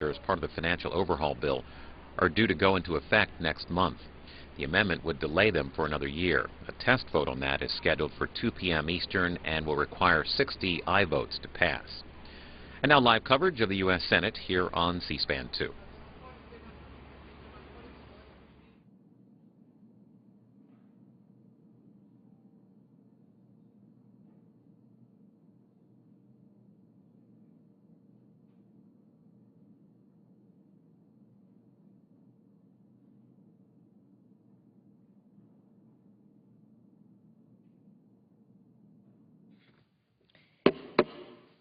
as part of the financial overhaul bill are due to go into effect next month. The amendment would delay them for another year. A test vote on that is scheduled for 2 p.m. Eastern and will require 60 aye votes to pass. And now live coverage of the U.S. Senate here on C-SPAN 2.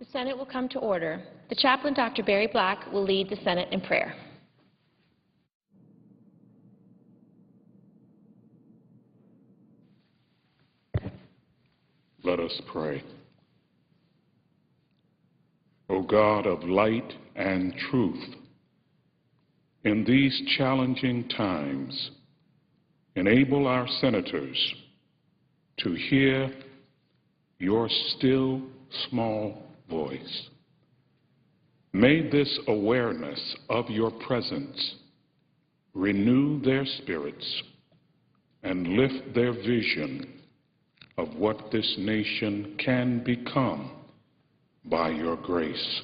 The Senate will come to order. The chaplain, Dr. Barry Black, will lead the Senate in prayer. Let us pray. O God of light and truth, in these challenging times, enable our senators to hear your still small voice. May this awareness of your presence renew their spirits and lift their vision of what this nation can become by your grace.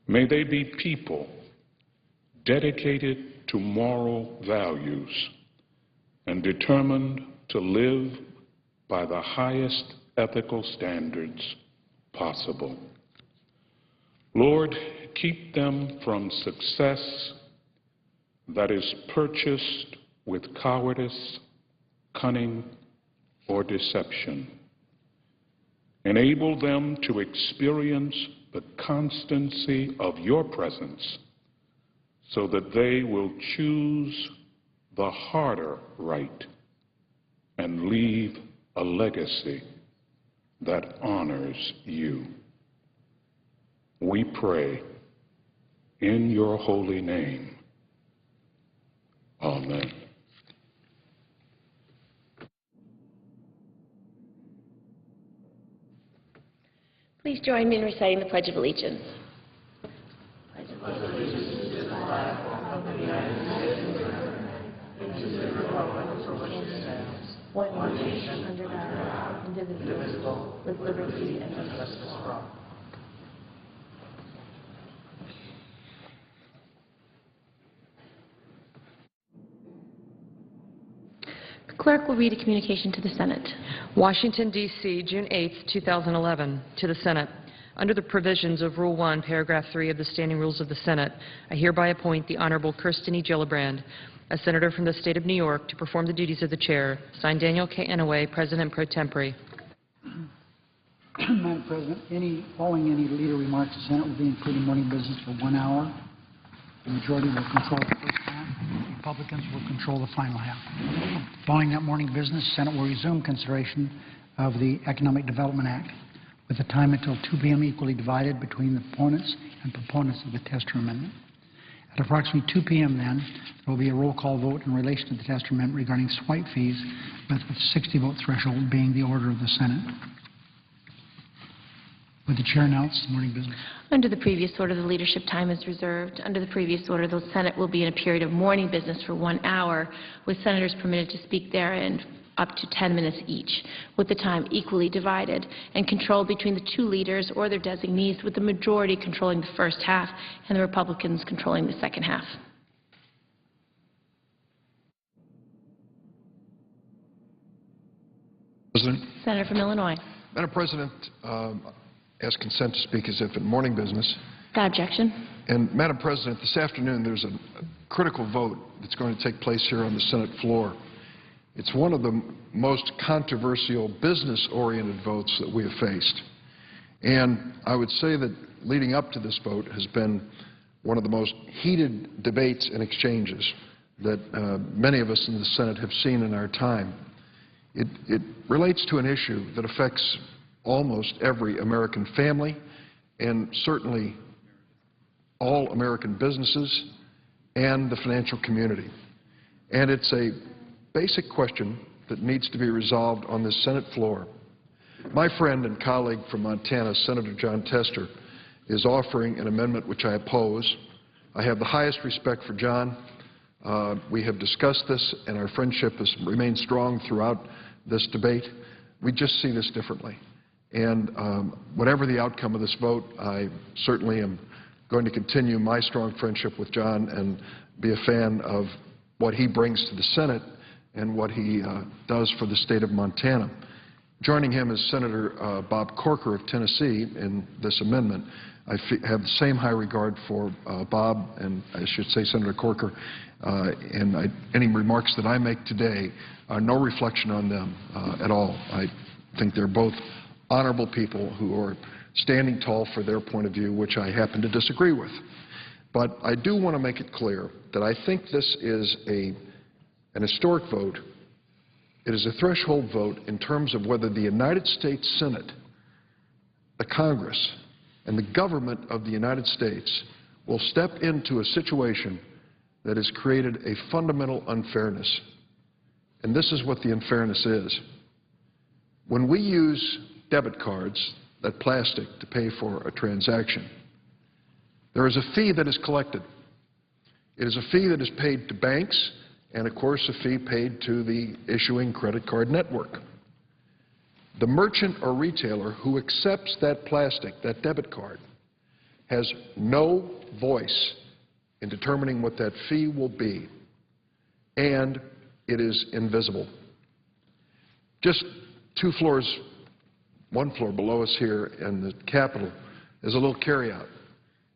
May they be people dedicated to moral values and determined to live by the highest ethical standards possible. Lord, keep them from success that is purchased with cowardice, cunning, or deception. Enable them to experience the constancy of your presence so that they will choose the harder right and leave a legacy that honors you. We pray in your holy name. Amen. Please join me in reciting the Pledge of Allegiance. I pledge allegiance to the flag of the United States of America and to the republic for which it stands, one nation under God, indivisible, with liberty and justice for all. The clerk will read a communication to the Senate. Washington, D.C., June 8, 2011. To the Senate. Under the provisions of Rule 1, Paragraph 3 of the Standing Rules of the Senate, I hereby appoint the Honorable Kirsten E. Gillibrand, a senator from the state of New York, to perform the duties of the chair. Signed, Daniel K. Inouye, President pro tempore. Madam President, following any leader remarks, the Senate will be including morning business for 1 hour. The majority will control the first half. Republicans will control the final half. Following that morning business, the Senate will resume consideration of the Economic Development Act with the time until 2 p.m. equally divided between the opponents and proponents of the Tester Amendment. At approximately 2 p.m. then, there will be a roll call vote in relation to the Tester Amendment regarding swipe fees, with the 60-vote threshold being the order of the Senate. Would the chair announce the morning business? Under the previous order, the leadership time is reserved. Under the previous order, the Senate will be in a period of morning business for 1 hour, with senators permitted to speak therein up to 10 minutes each, with the time equally divided and controlled between the two leaders or their designees, with the majority controlling the first half and the Republicans controlling the second half. President. Senator from Illinois. Madam President, ask consent to speak as if in morning business. Without objection. And Madam President, this afternoon there's a critical vote that's going to take place here on the Senate floor. It's one of the most controversial business-oriented votes that we have faced. And I would say that leading up to this vote has been one of the most heated debates and exchanges that many of us in the Senate have seen in our time. It relates to an issue that affects almost every American family and certainly all American businesses and the financial community. And it's a basic question that needs to be resolved on this Senate floor. My friend and colleague from Montana, Senator John Tester, is offering an amendment which I oppose. I have the highest respect for John. We have discussed this, and our friendship has remained strong throughout this debate. We just see this differently. And whatever the outcome of this vote, I certainly am going to continue my strong friendship with John and be a fan of what he brings to the Senate and what he does for the state of Montana. Joining him is Senator Bob Corker of Tennessee in this amendment. I have the same high regard for Bob, and I should say Senator Corker, and any remarks that I make today are no reflection on them at all. I think they're both honorable people who are standing tall for their point of view, which I happen to disagree with. But I do want to make it clear that I think this is an historic vote. It is a threshold vote in terms of whether the United States Senate, the Congress, and the government of the United States will step into a situation that has created a fundamental unfairness. And this is what the unfairness is. When we use debit cards, that plastic, to pay for a transaction, there is a fee that is collected. It is a fee that is paid to banks and, of course, a fee paid to the issuing credit card network. The merchant or retailer who accepts that plastic, that debit card, has no voice in determining what that fee will be, and it is invisible. Just one floor below us here in the Capitol is a little carryout.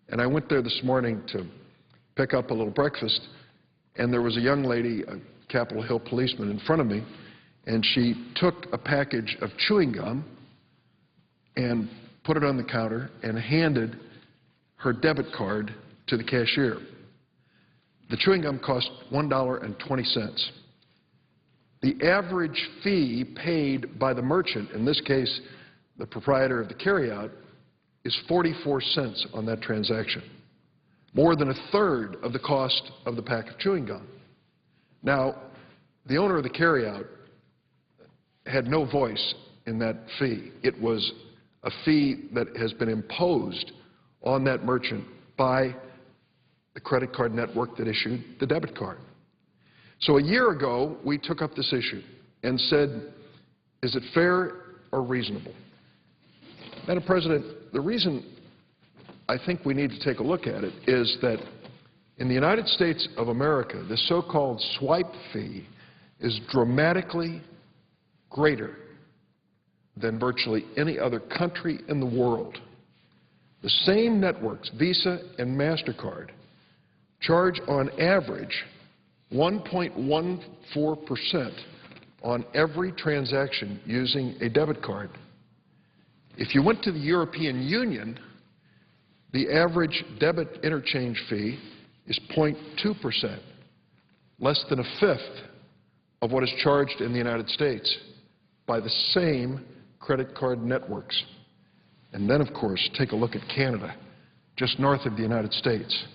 And I went there this morning to pick up a little breakfast, and there was a young lady, a Capitol Hill policeman, in front of me, and she took a package of chewing gum and put it on the counter and handed her debit card to the cashier. The chewing gum cost $1.20. The average fee paid by the merchant, in this case the proprietor of the carryout, is 44 cents on that transaction, more than a third of the cost of the pack of chewing gum. Now, the owner of the carryout had no voice in that fee. It was a fee that has been imposed on that merchant by the credit card network that issued the debit card. So a year ago, we took up this issue and said, is it fair or reasonable? Madam President, the reason I think we need to take a look at it is that in the United States of America, the so-called swipe fee is dramatically greater than virtually any other country in the world. The same networks, Visa and MasterCard, charge on average 1.14% on every transaction using a debit card. If you went to the European Union, the average debit interchange fee is 0.2%, less than a fifth of what is charged in the United States by the same credit card networks. And then, of course, take a look at Canada, just north of the United States,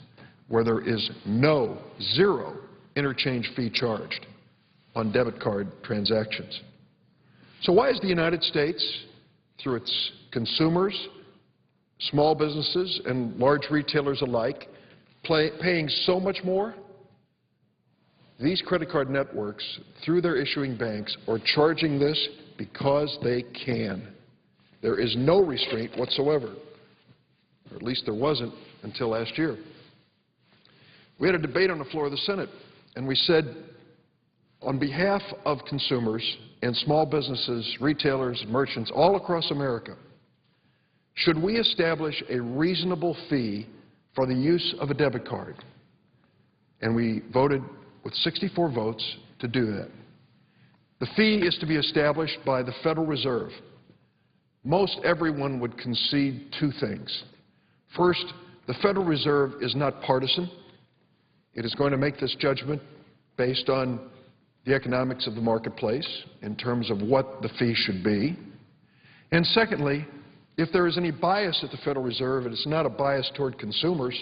where there is zero interchange fee charged on debit card transactions. So why is the United States, through its consumers, small businesses, and large retailers alike, paying so much more? These credit card networks, through their issuing banks, are charging this because they can. There is no restraint whatsoever, or at least there wasn't until last year. We had a debate on the floor of the Senate, and we said, on behalf of consumers and small businesses, retailers, merchants all across America, should we establish a reasonable fee for the use of a debit card? And we voted with 64 votes to do that. The fee is to be established by the Federal Reserve. Most everyone would concede two things. First, the Federal Reserve is not partisan. It is going to make this judgment based on the economics of the marketplace in terms of what the fee should be. And secondly, if there is any bias at the Federal Reserve, and it's not a bias toward consumers,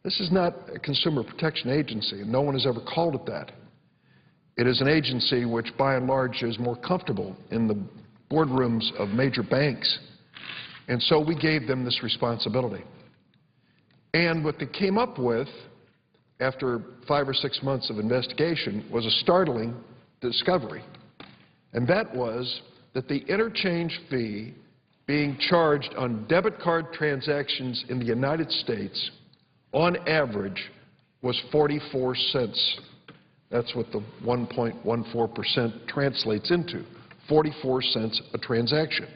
this is not a consumer protection agency, and no one has ever called it that. It is an agency which, by and large, is more comfortable in the boardrooms of major banks And so we gave them this responsibility. And what they came up with after 5 or 6 months of investigation was a startling discovery. And that was that the interchange fee being charged on debit card transactions in the United States on average was 44 cents. That's what the 1.14% translates into, 44 cents a transaction.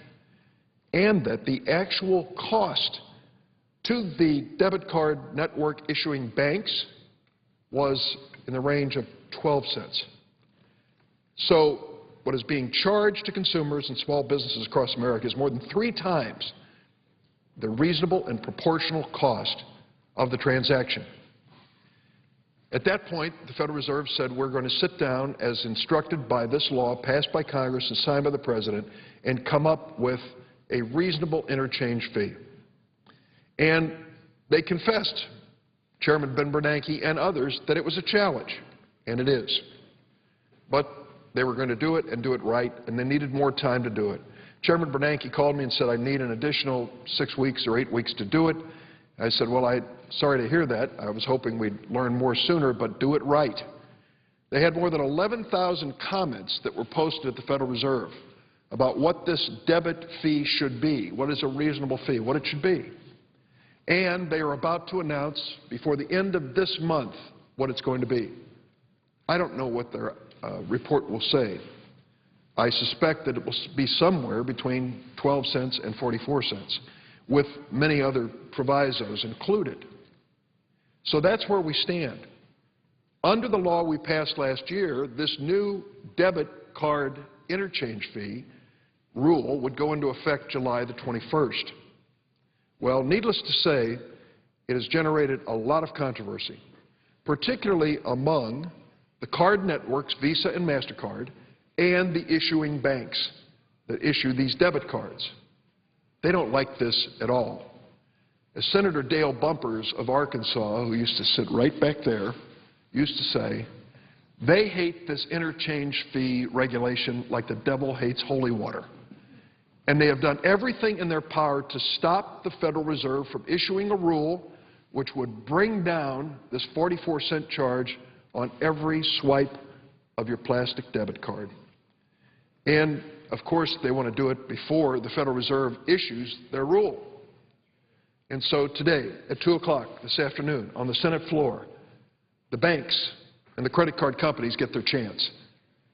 And that the actual cost to the debit card network issuing banks was in the range of 12 cents. So what is being charged to consumers and small businesses across America is more than 3 times the reasonable and proportional cost of the transaction. At that point, the Federal Reserve said we're going to sit down as instructed by this law passed by Congress and signed by the President and come up with a reasonable interchange fee. And they confessed, Chairman Ben Bernanke and others, that it was a challenge, and it is. But they were going to do it and do it right, and they needed more time to do it. Chairman Bernanke called me and said, I need an additional 6 weeks or 8 weeks to do it. I said, well, I'm sorry to hear that. I was hoping we'd learn more sooner, but do it right. They had more than 11,000 comments that were posted at the Federal Reserve about what this debit fee should be, what is a reasonable fee, what it should be. And they are about to announce before the end of this month what it's going to be. I don't know what their report will say. I suspect that it will be somewhere between 12 cents and 44 cents, with many other provisos included. So that's where we stand. Under the law we passed last year, this new debit card interchange fee rule would go into effect July the 21st. Well, needless to say, it has generated a lot of controversy, particularly among the card networks, Visa and MasterCard, and the issuing banks that issue these debit cards. They don't like this at all. As Senator Dale Bumpers of Arkansas, who used to sit right back there, used to say, they hate this interchange fee regulation like the devil hates holy water. And they have done everything in their power to stop the Federal Reserve from issuing a rule which would bring down this 44-cent charge on every swipe of your plastic debit card. And, of course, they want to do it before the Federal Reserve issues their rule. And so today, at 2 o'clock this afternoon, on the Senate floor, the banks and the credit card companies get their chance.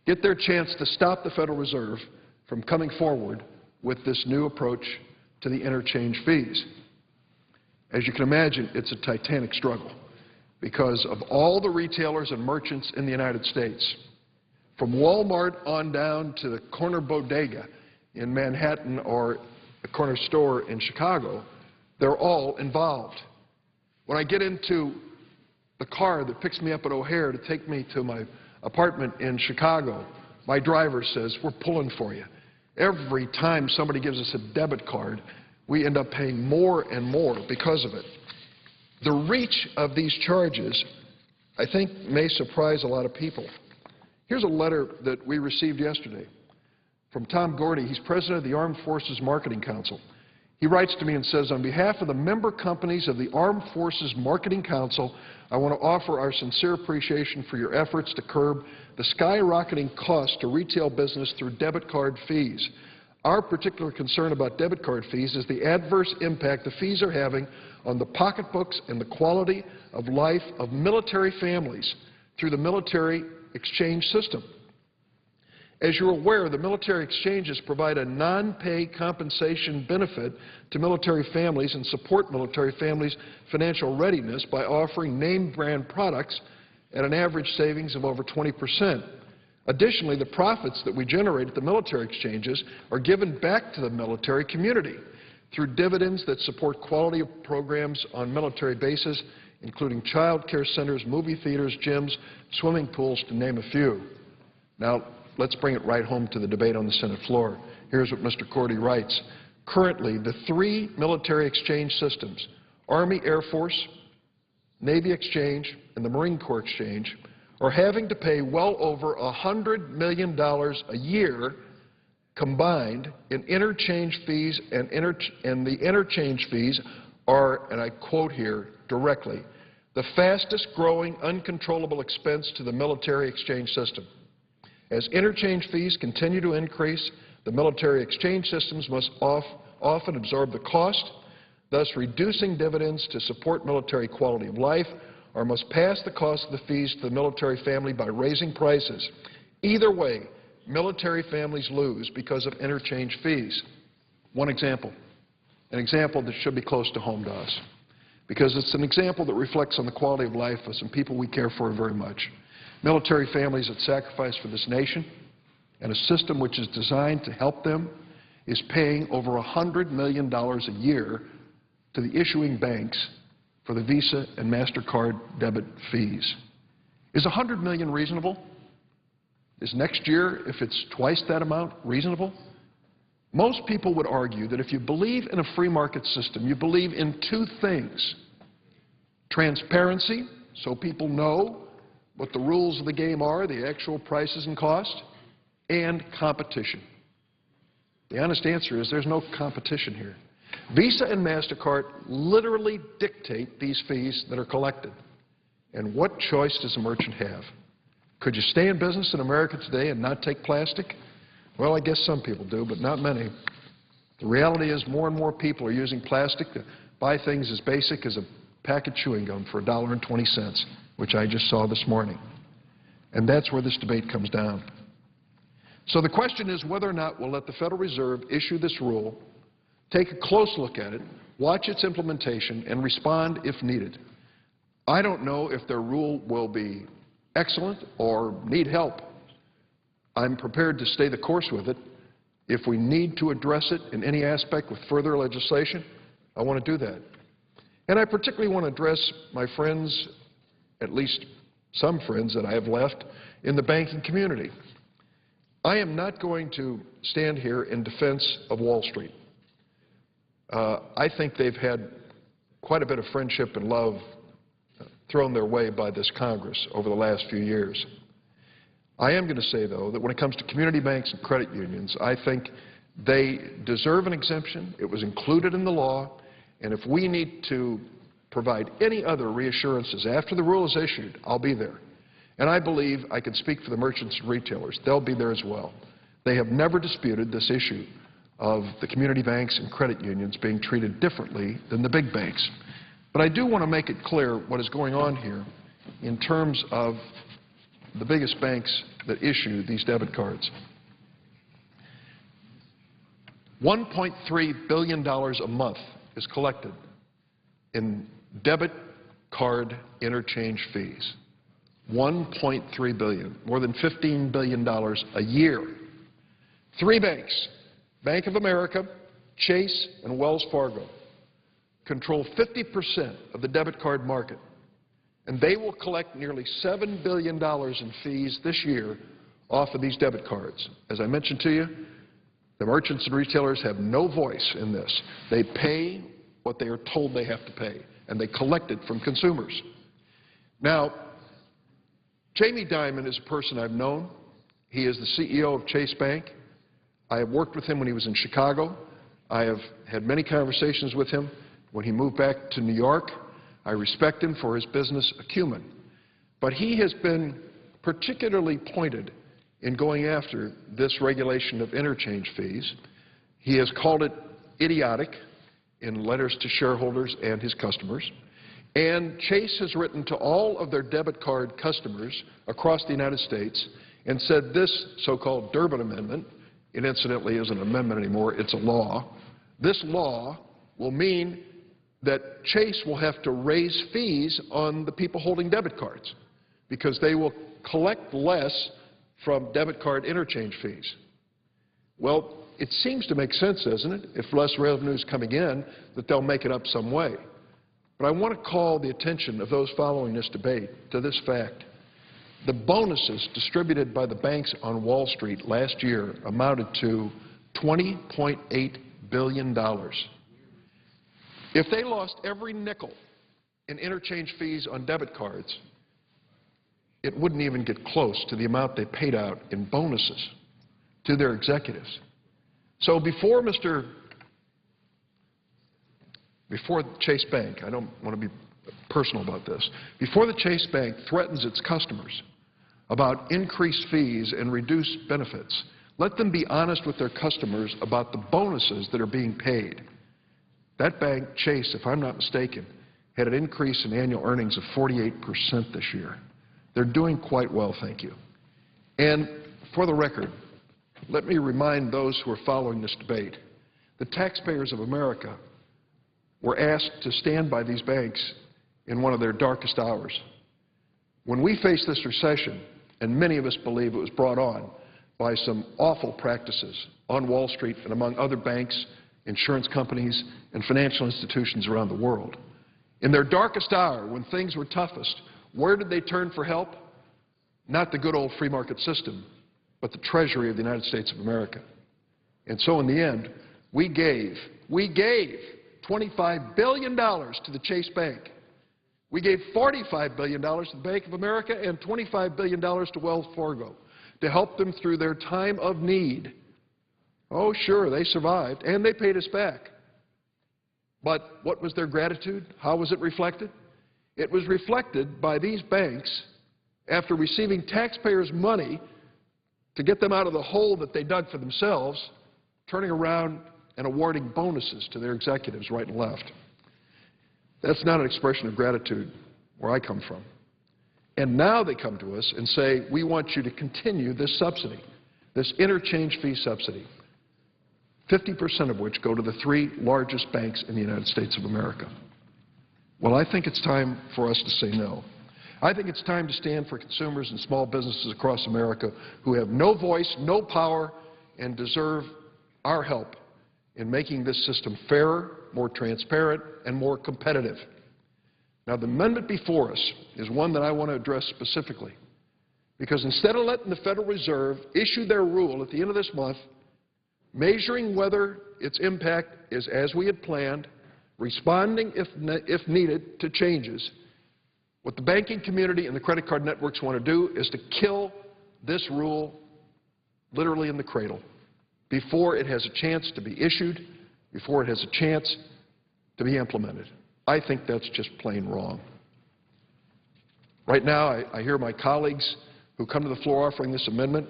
Get their chance to stop the Federal Reserve from coming forward with this new approach to the interchange fees. As you can imagine, it's a titanic struggle because of all the retailers and merchants in the United States, from Walmart on down to the corner bodega in Manhattan or the corner store in Chicago, they're all involved. When I get into the car that picks me up at O'Hare to take me to my apartment in Chicago, my driver says, we're pulling for you. Every time somebody gives us a debit card, we end up paying more and more because of it. The reach of these charges, I think, may surprise a lot of people. Here's a letter that we received yesterday from Tom Gordy. He's president of the Armed Forces Marketing Council. He writes to me and says, on behalf of the member companies of the Armed Forces Marketing Council, I want to offer our sincere appreciation for your efforts to curb the skyrocketing cost to retail business through debit card fees. Our particular concern about debit card fees is the adverse impact the fees are having on the pocketbooks and the quality of life of military families through the military exchange system. As you're aware, the military exchanges provide a non-pay compensation benefit to military families and support military families' financial readiness by offering name-brand products at an average savings of over 20%. Additionally, the profits that we generate at the military exchanges are given back to the military community through dividends that support quality of programs on military bases, including child care centers, movie theaters, gyms, swimming pools, to name a few. Now, let's bring it right home to the debate on the Senate floor. Here's what Mr. Cordy writes. Currently, the 3 military exchange systems, Army Air Force, Navy Exchange, and the Marine Corps Exchange, are having to pay well over $100 million a year combined in interchange fees, and the interchange fees are, and I quote here directly, the fastest growing uncontrollable expense to the military exchange system. As interchange fees continue to increase, the military exchange systems must often absorb the cost, thus reducing dividends to support military quality of life, or must pass the cost of the fees to the military family by raising prices. Either way, military families lose because of interchange fees. One example, an example that should be close to home to us, because it's an example that reflects on the quality of life of some people we care for very much. Military families that sacrifice for this nation, and a system which is designed to help them, is paying over $100 million a year to the issuing banks for the Visa and MasterCard debit fees. Is $100 million reasonable? Is next year, if it's twice that amount, reasonable? Most people would argue that if you believe in a free market system, you believe in two things: transparency, so people know what the rules of the game are, the actual prices and cost, and competition. The honest answer is there's no competition here. Visa and MasterCard literally dictate these fees that are collected. And what choice does a merchant have? Could you stay in business in America today and not take plastic? Well, I guess some people do, but not many. The reality is more and more people are using plastic to buy things as basic as a pack of chewing gum for $1.20, which I just saw this morning. And that's where this debate comes down. So the question is whether or not we'll let the Federal Reserve issue this rule, take a close look at it, watch its implementation, and respond if needed. I don't know if their rule will be excellent or need help. I'm prepared to stay the course with it. If we need to address it in any aspect with further legislation, I want to do that. And I particularly want to address my friends, at least some friends that I have left, in the banking community. I am not going to stand here in defense of Wall Street. I think they've had quite a bit of friendship and love thrown their way by this Congress over the last few years. I am going to say, though, that when it comes to community banks and credit unions, I think they deserve an exemption. It was included in the law, and if we need to provide any other reassurances after the rule is issued, I'll be there. And I believe I can speak for the merchants and retailers. They'll be there as well. They have never disputed this issue of the community banks and credit unions being treated differently than the big banks. But I do want to make it clear what is going on here in terms of the biggest banks that issue these debit cards. $1.3 billion a month is collected in debit card interchange fees. $1.3 billion, more than $15 billion a year. Three banks, Bank of America, Chase, and Wells Fargo, control 50% of the debit card market, and they will collect nearly $7 billion in fees this year off of these debit cards. As I mentioned to you, the merchants and retailers have no voice in this. They pay what they are told they have to pay, and they collect it from consumers. Now, Jamie Dimon is a person I've known. He is the CEO of Chase Bank. I have worked with him when he was in Chicago. I have had many conversations with him when he moved back to New York. I respect him for his business acumen. But he has been particularly pointed in going after this regulation of interchange fees. He has called it idiotic in letters to shareholders and his customers. And Chase has written to all of their debit card customers across the United States and said this so-called Durbin Amendment, it incidentally isn't an amendment anymore, it's a law. This law will mean that Chase will have to raise fees on the people holding debit cards because they will collect less from debit card interchange fees. Well, it seems to make sense, doesn't it? If less revenue is coming in, that they'll make it up some way. But I want to call the attention of those following this debate to this fact. The bonuses distributed by the banks on Wall Street last year amounted to $20.8 billion. If they lost every nickel in interchange fees on debit cards, it wouldn't even get close to the amount they paid out in bonuses to their executives. So before Chase Bank, I don't want to be personal about this, before the Chase Bank threatens its customers about increased fees and reduced benefits, let them be honest with their customers about the bonuses that are being paid. That bank, Chase, if I'm not mistaken, had an increase in annual earnings of 48% this year. They're doing quite well, thank you. And for the record, let me remind those who are following this debate, the taxpayers of America were asked to stand by these banks in one of their darkest hours. When we faced this recession, and many of us believe it was brought on by some awful practices on Wall Street and among other banks, insurance companies, and financial institutions around the world. In their darkest hour, when things were toughest, where did they turn for help? Not the good old free market system, but the Treasury of the United States of America. And so in the end, we gave $25 billion to the Chase Bank. We gave $45 billion to the Bank of America and $25 billion to Wells Fargo to help them through their time of need. Oh, sure, they survived, and they paid us back. But what was their gratitude? How was it reflected? It was reflected by these banks, after receiving taxpayers' money to get them out of the hole that they dug for themselves, turning around and awarding bonuses to their executives right and left. That's not an expression of gratitude where I come from. And now they come to us and say, we want you to continue this subsidy, this interchange fee subsidy, 50% of which go to the 3 largest banks in the United States of America. Well, I think it's time for us to say no. I think it's time to stand for consumers and small businesses across America who have no voice, no power, and deserve our help in making this system fairer, more transparent, and more competitive. Now, the amendment before us is one that I want to address specifically, because instead of letting the Federal Reserve issue their rule at the end of this month, measuring whether its impact is as we had planned, responding if needed to changes, what the banking community and the credit card networks want to do is to kill this rule literally in the cradle before it has a chance to be issued, before it has a chance to be implemented. I think that's just plain wrong. Right now, I hear my colleagues who come to the floor offering this amendment,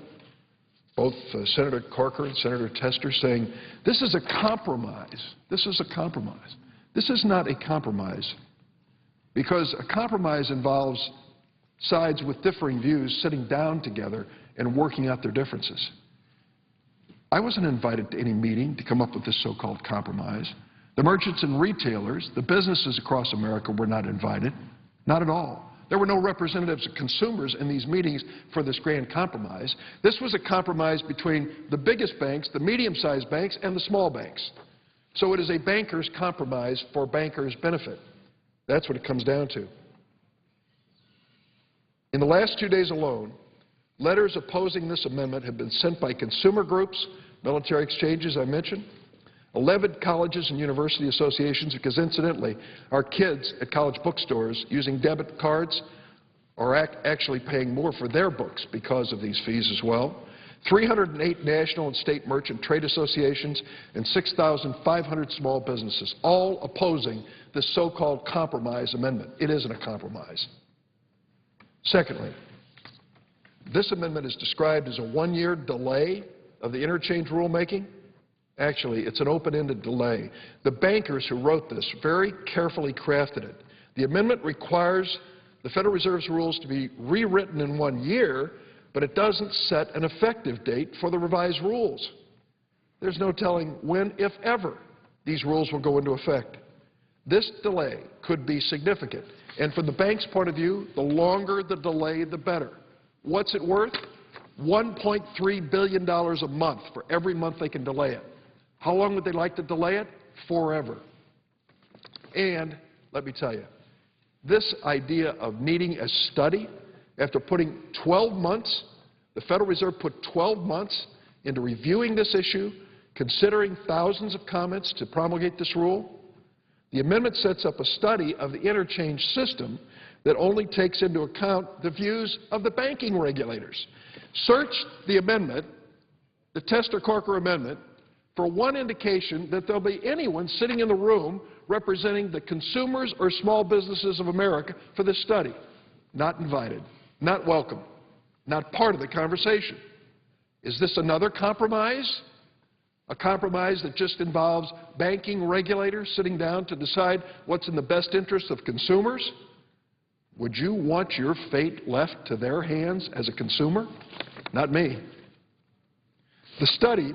both Senator Corker and Senator Tester, saying, this is a compromise. This is a compromise. This is not a compromise, because a compromise involves sides with differing views sitting down together and working out their differences. I wasn't invited to any meeting to come up with this so-called compromise. The merchants and retailers, the businesses across America were not invited, not at all. There were no representatives of consumers in these meetings for this grand compromise. This was a compromise between the biggest banks, the medium-sized banks, and the small banks. So it is a banker's compromise for bankers' benefit. That's what it comes down to. In the last 2 days alone, letters opposing this amendment have been sent by consumer groups, military exchanges I mentioned, 11 colleges and university associations, because incidentally, our kids at college bookstores using debit cards are actually paying more for their books because of these fees as well. 308 national and state merchant trade associations and 6,500 small businesses, all opposing this so-called compromise amendment. It isn't a compromise. Secondly, this amendment is described as a one-year delay of the interchange rulemaking. Actually, it's an open-ended delay. The bankers who wrote this very carefully crafted it. The amendment requires the Federal Reserve's rules to be rewritten in 1 year, but it doesn't set an effective date for the revised rules. There's no telling when, if ever, these rules will go into effect. This delay could be significant, and from the bank's point of view, the longer the delay, the better. What's it worth? $1.3 billion a month for every month they can delay it. How long would they like to delay it? Forever. And let me tell you, this idea of needing a study, after putting 12 months, the Federal Reserve put 12 months into reviewing this issue, considering thousands of comments to promulgate this rule. The amendment sets up a study of the interchange system that only takes into account the views of the banking regulators. Search the amendment, the Tester-Corker amendment, for one indication that there'll be anyone sitting in the room representing the consumers or small businesses of America for this study. Not invited, not welcome, not part of the conversation. Is this another compromise? A compromise that just involves banking regulators sitting down to decide what's in the best interest of consumers? Would you want your fate left to their hands as a consumer? Not me. The study,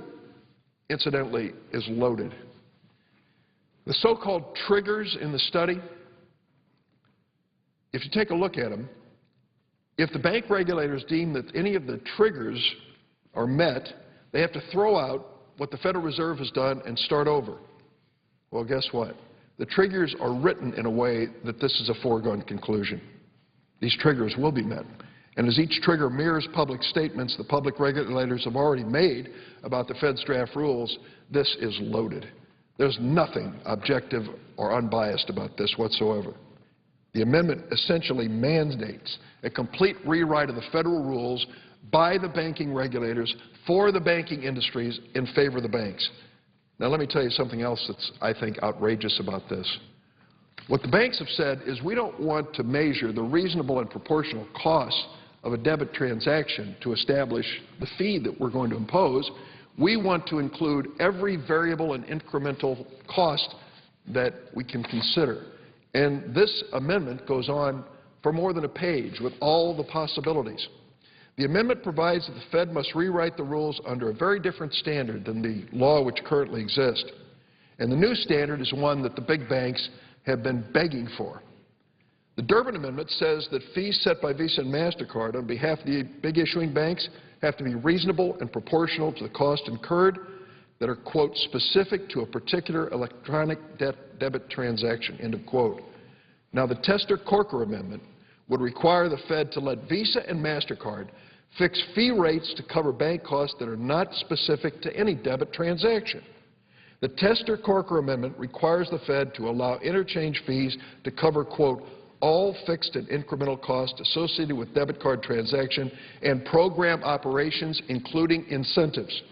incidentally, is loaded. The so-called triggers in the study, if you take a look at them, if the bank regulators deem that any of the triggers are met, they have to throw out what the Federal Reserve has done and start over. Well, guess what? The triggers are written in a way that this is a foregone conclusion. These triggers will be met. And as each trigger mirrors public statements the public regulators have already made about the Fed's draft rules, this is loaded. There's nothing objective or unbiased about this whatsoever. The amendment essentially mandates a complete rewrite of the federal rules by the banking regulators for the banking industries in favor of the banks. Now, let me tell you something else that's, I think, outrageous about this. What the banks have said is we don't want to measure the reasonable and proportional cost of a debit transaction to establish the fee that we're going to impose. We want to include every variable and incremental cost that we can consider. And this amendment goes on for more than a page with all the possibilities. The amendment provides that the Fed must rewrite the rules under a very different standard than the law which currently exists. And the new standard is one that the big banks have been begging for. The Durbin Amendment says that fees set by Visa and MasterCard on behalf of the big issuing banks have to be reasonable and proportional to the cost incurred that are, quote, specific to a particular electronic debit transaction, end of quote. Now, the Tester-Corker Amendment would require the Fed to let Visa and MasterCard fix fee rates to cover bank costs that are not specific to any debit transaction. The Tester-Corker Amendment requires the Fed to allow interchange fees to cover, quote, all fixed and incremental costs associated with debit card transaction and program operations, including incentives.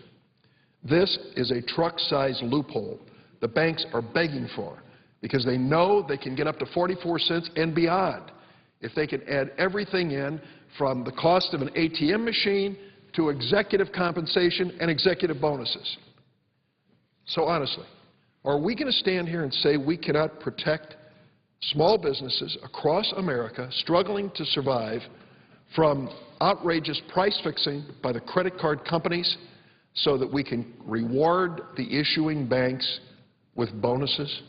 This is a truck-sized loophole the banks are begging for because they know they can get up to 44 cents and beyond if they can add everything in from the cost of an ATM machine to executive compensation and executive bonuses. So honestly, are we going to stand here and say we cannot protect small businesses across America struggling to survive from outrageous price fixing by the credit card companies so that we can reward the issuing banks with bonuses?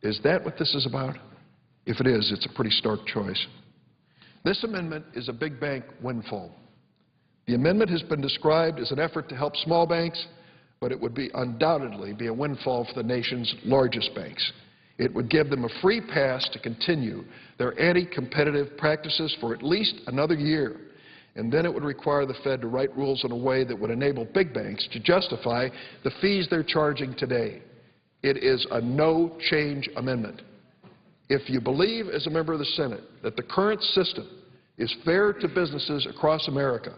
Is that what this is about? If it is, it's a pretty stark choice. This amendment is a big bank windfall. The amendment has been described as an effort to help small banks, but it would undoubtedly be a windfall for the nation's largest banks. It would give them a free pass to continue their anti-competitive practices for at least another year, and then it would require the Fed to write rules in a way that would enable big banks to justify the fees they're charging today. It is a no-change amendment. If you believe, as a member of the Senate, that the current system is fair to businesses across America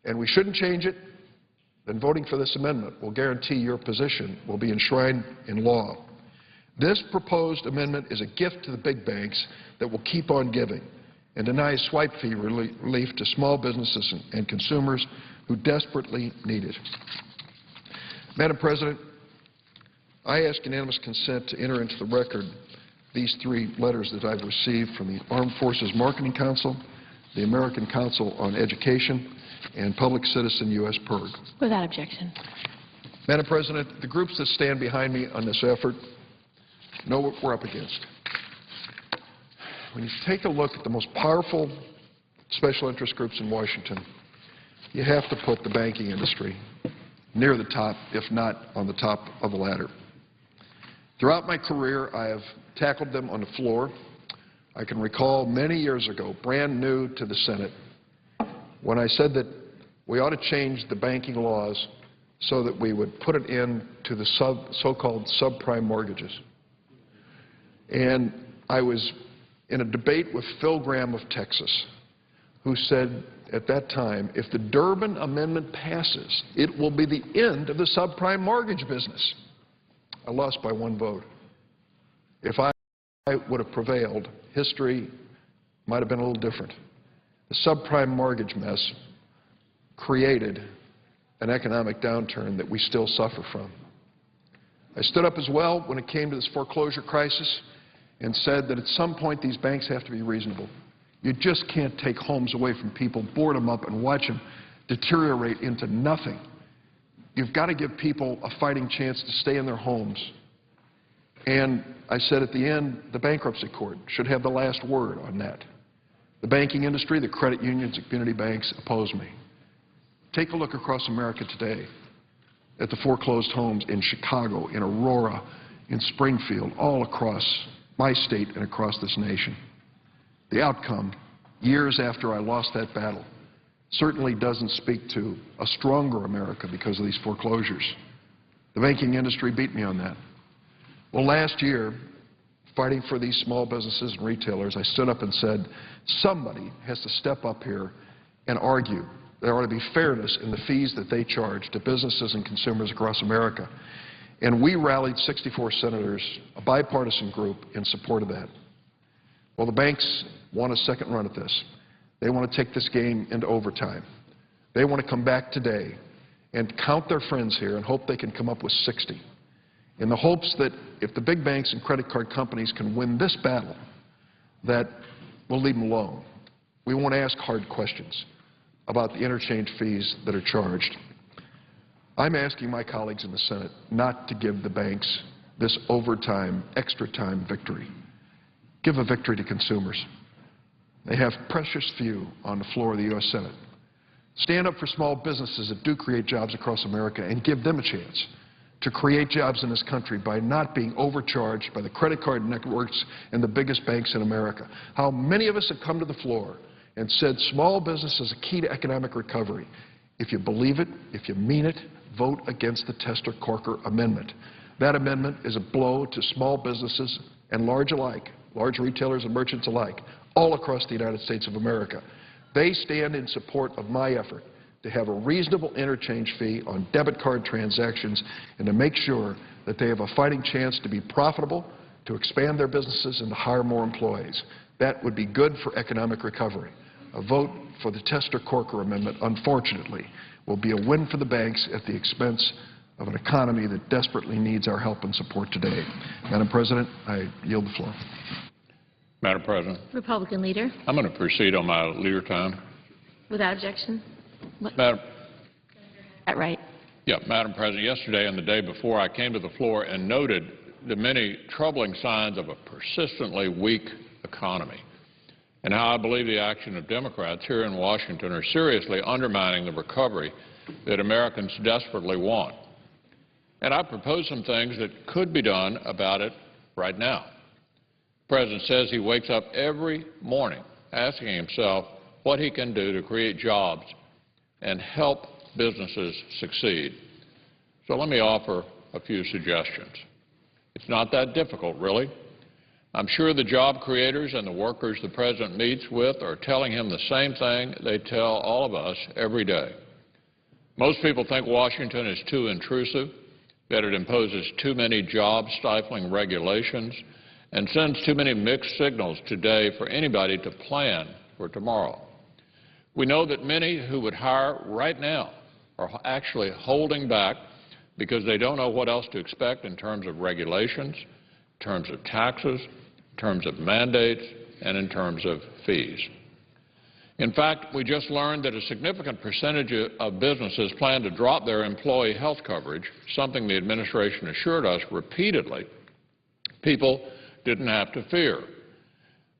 and we shouldn't change it, then voting for this amendment will guarantee your position will be enshrined in law. This proposed amendment is a gift to the big banks that will keep on giving and denies swipe fee relief to small businesses and consumers who desperately need it. Madam President, I ask unanimous consent to enter into the record these three letters that I've received from the Armed Forces Marketing Council, the American Council on Education, and Public Citizen U.S. PIRG. Without objection. Madam President, the groups that stand behind me on this effort know what we're up against. When you take a look at the most powerful special interest groups in Washington, you have to put the banking industry near the top, if not on the top of the ladder. Throughout my career, I have tackled them on the floor. I can recall many years ago, brand new to the Senate, when I said that we ought to change the banking laws so that we would put an end to the so-called subprime mortgages. And I was in a debate with Phil Gramm of Texas, who said at that time, if the Durbin Amendment passes, it will be the end of the subprime mortgage business. I lost by 1 vote. If I would have prevailed, history might have been a little different. The subprime mortgage mess created an economic downturn that we still suffer from. I stood up as well when it came to this foreclosure crisis and said that at some point these banks have to be reasonable. You just can't take homes away from people, board them up, and watch them deteriorate into nothing. You've got to give people a fighting chance to stay in their homes. And I said at the end, the bankruptcy court should have the last word on that. The banking industry, the credit unions, the community banks oppose me. Take a look across America today at the foreclosed homes in Chicago, in Aurora, in Springfield, all across my state and across this nation. The outcome, years after I lost that battle, certainly doesn't speak to a stronger America because of these foreclosures. The banking industry beat me on that. Well, last year, fighting for these small businesses and retailers, I stood up and said, somebody has to step up here and argue there ought to be fairness in the fees that they charge to businesses and consumers across America. And we rallied 64 senators, a bipartisan group, in support of that. Well, the banks want a second run at this. They want to take this game into overtime. They want to come back today and count their friends here and hope they can come up with 60, in the hopes that if the big banks and credit card companies can win this battle, that we'll leave them alone. We won't ask hard questions about the interchange fees that are charged. I'm asking my colleagues in the Senate not to give the banks this overtime, extra time victory. Give a victory to consumers. They have precious few on the floor of the U.S. Senate. Stand up for small businesses that do create jobs across America and give them a chance to create jobs in this country by not being overcharged by the credit card networks and the biggest banks in America. How many of us have come to the floor and said small business is a key to economic recovery. If you believe it, if you mean it, vote against the Tester-Corker amendment. That amendment is a blow to small businesses and large alike, large retailers and merchants alike, all across the United States of America. They stand in support of my effort to have a reasonable interchange fee on debit card transactions and to make sure that they have a fighting chance to be profitable, to expand their businesses, and to hire more employees. That would be good for economic recovery. A vote for the Tester-Corker amendment, unfortunately, will be a win for the banks at the expense of an economy that desperately needs our help and support today. Madam President, I yield the floor. Madam President. Republican leader. I'm going to proceed on my leader time. Without objection. Madam. Right. Yeah, Madam President, yesterday and the day before I came to the floor and noted the many troubling signs of a persistently weak economy and how I believe the action of Democrats here in Washington are seriously undermining the recovery that Americans desperately want. And I propose some things that could be done about it right now. The President says he wakes up every morning asking himself what he can do to create jobs and help businesses succeed. So let me offer a few suggestions. It's not that difficult, really. I'm sure the job creators and the workers the President meets with are telling him the same thing they tell all of us every day. Most people think Washington is too intrusive, that it imposes too many job-stifling regulations, and sends too many mixed signals today for anybody to plan for tomorrow. We know that many who would hire right now are actually holding back because they don't know what else to expect in terms of regulations, in terms of taxes, in terms of mandates, and in terms of fees. In fact, we just learned that a significant percentage of businesses plan to drop their employee health coverage, something the administration assured us repeatedly people didn't have to fear.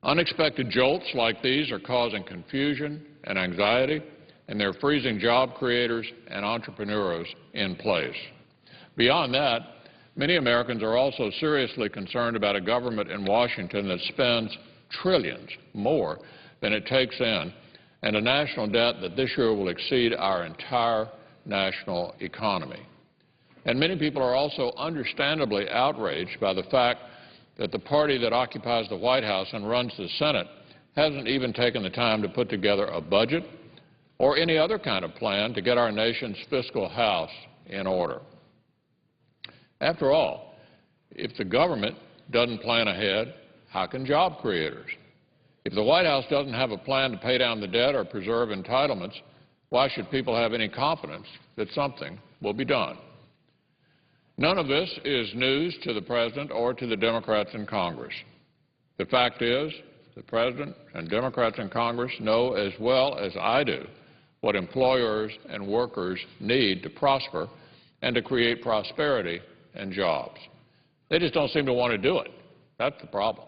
Unexpected jolts like these are causing confusion and anxiety, and they're freezing job creators and entrepreneurs in place. Beyond that, many Americans are also seriously concerned about a government in Washington that spends trillions more than it takes in, and a national debt that this year will exceed our entire national economy. And many people are also understandably outraged by the fact that the party that occupies the White House and runs the Senate hasn't even taken the time to put together a budget or any other kind of plan to get our nation's fiscal house in order. After all, if the government doesn't plan ahead, how can job creators? If the White House doesn't have a plan to pay down the debt or preserve entitlements, why should people have any confidence that something will be done? None of this is news to the President or to the Democrats in Congress. The fact is, the President and Democrats in Congress know as well as I do what employers and workers need to prosper and to create prosperity and jobs. They just don't seem to want to do it. That's the problem.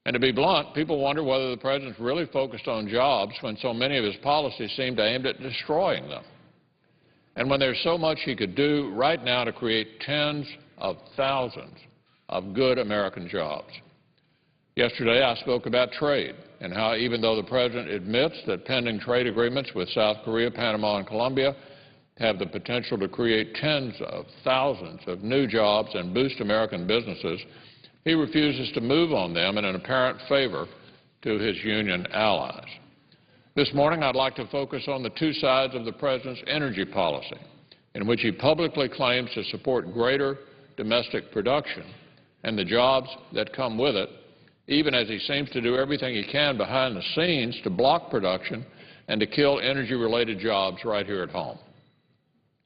And to be blunt, people wonder whether the President's really focused on jobs when so many of his policies seem aimed at destroying them. And when there's so much he could do right now to create tens of thousands of good American jobs. Yesterday, I spoke about trade and how even though the President admits that pending trade agreements with South Korea, Panama, and Colombia have the potential to create tens of thousands of new jobs and boost American businesses, he refuses to move on them in an apparent favor to his union allies. This morning, I'd like to focus on the two sides of the President's energy policy, in which he publicly claims to support greater domestic production and the jobs that come with it, even as he seems to do everything he can behind the scenes to block production and to kill energy-related jobs right here at home.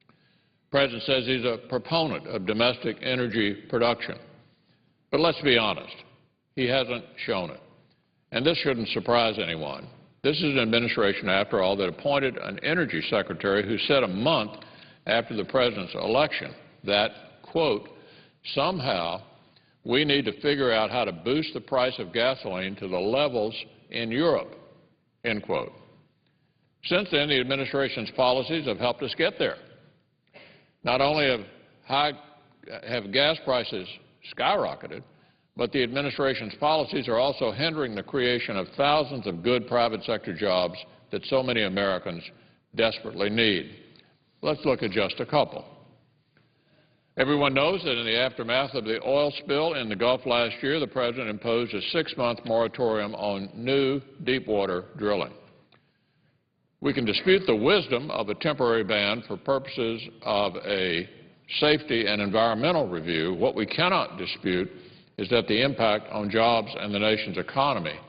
The President says he's a proponent of domestic energy production. But let's be honest, he hasn't shown it. And this shouldn't surprise anyone. This is an administration, after all, that appointed an energy secretary who said a month after the President's election that, quote, somehow we need to figure out how to boost the price of gasoline to the levels in Europe, end quote. Since then, the administration's policies have helped us get there. Not only have gas prices skyrocketed, but the administration's policies are also hindering the creation of thousands of good private sector jobs that so many Americans desperately need. Let's look at just a couple. Everyone knows that in the aftermath of the oil spill in the Gulf last year, the President imposed a 6-month moratorium on new deepwater drilling. We can dispute the wisdom of a temporary ban for purposes of a safety and environmental review. What we cannot dispute is that the impact on jobs and the nation's economy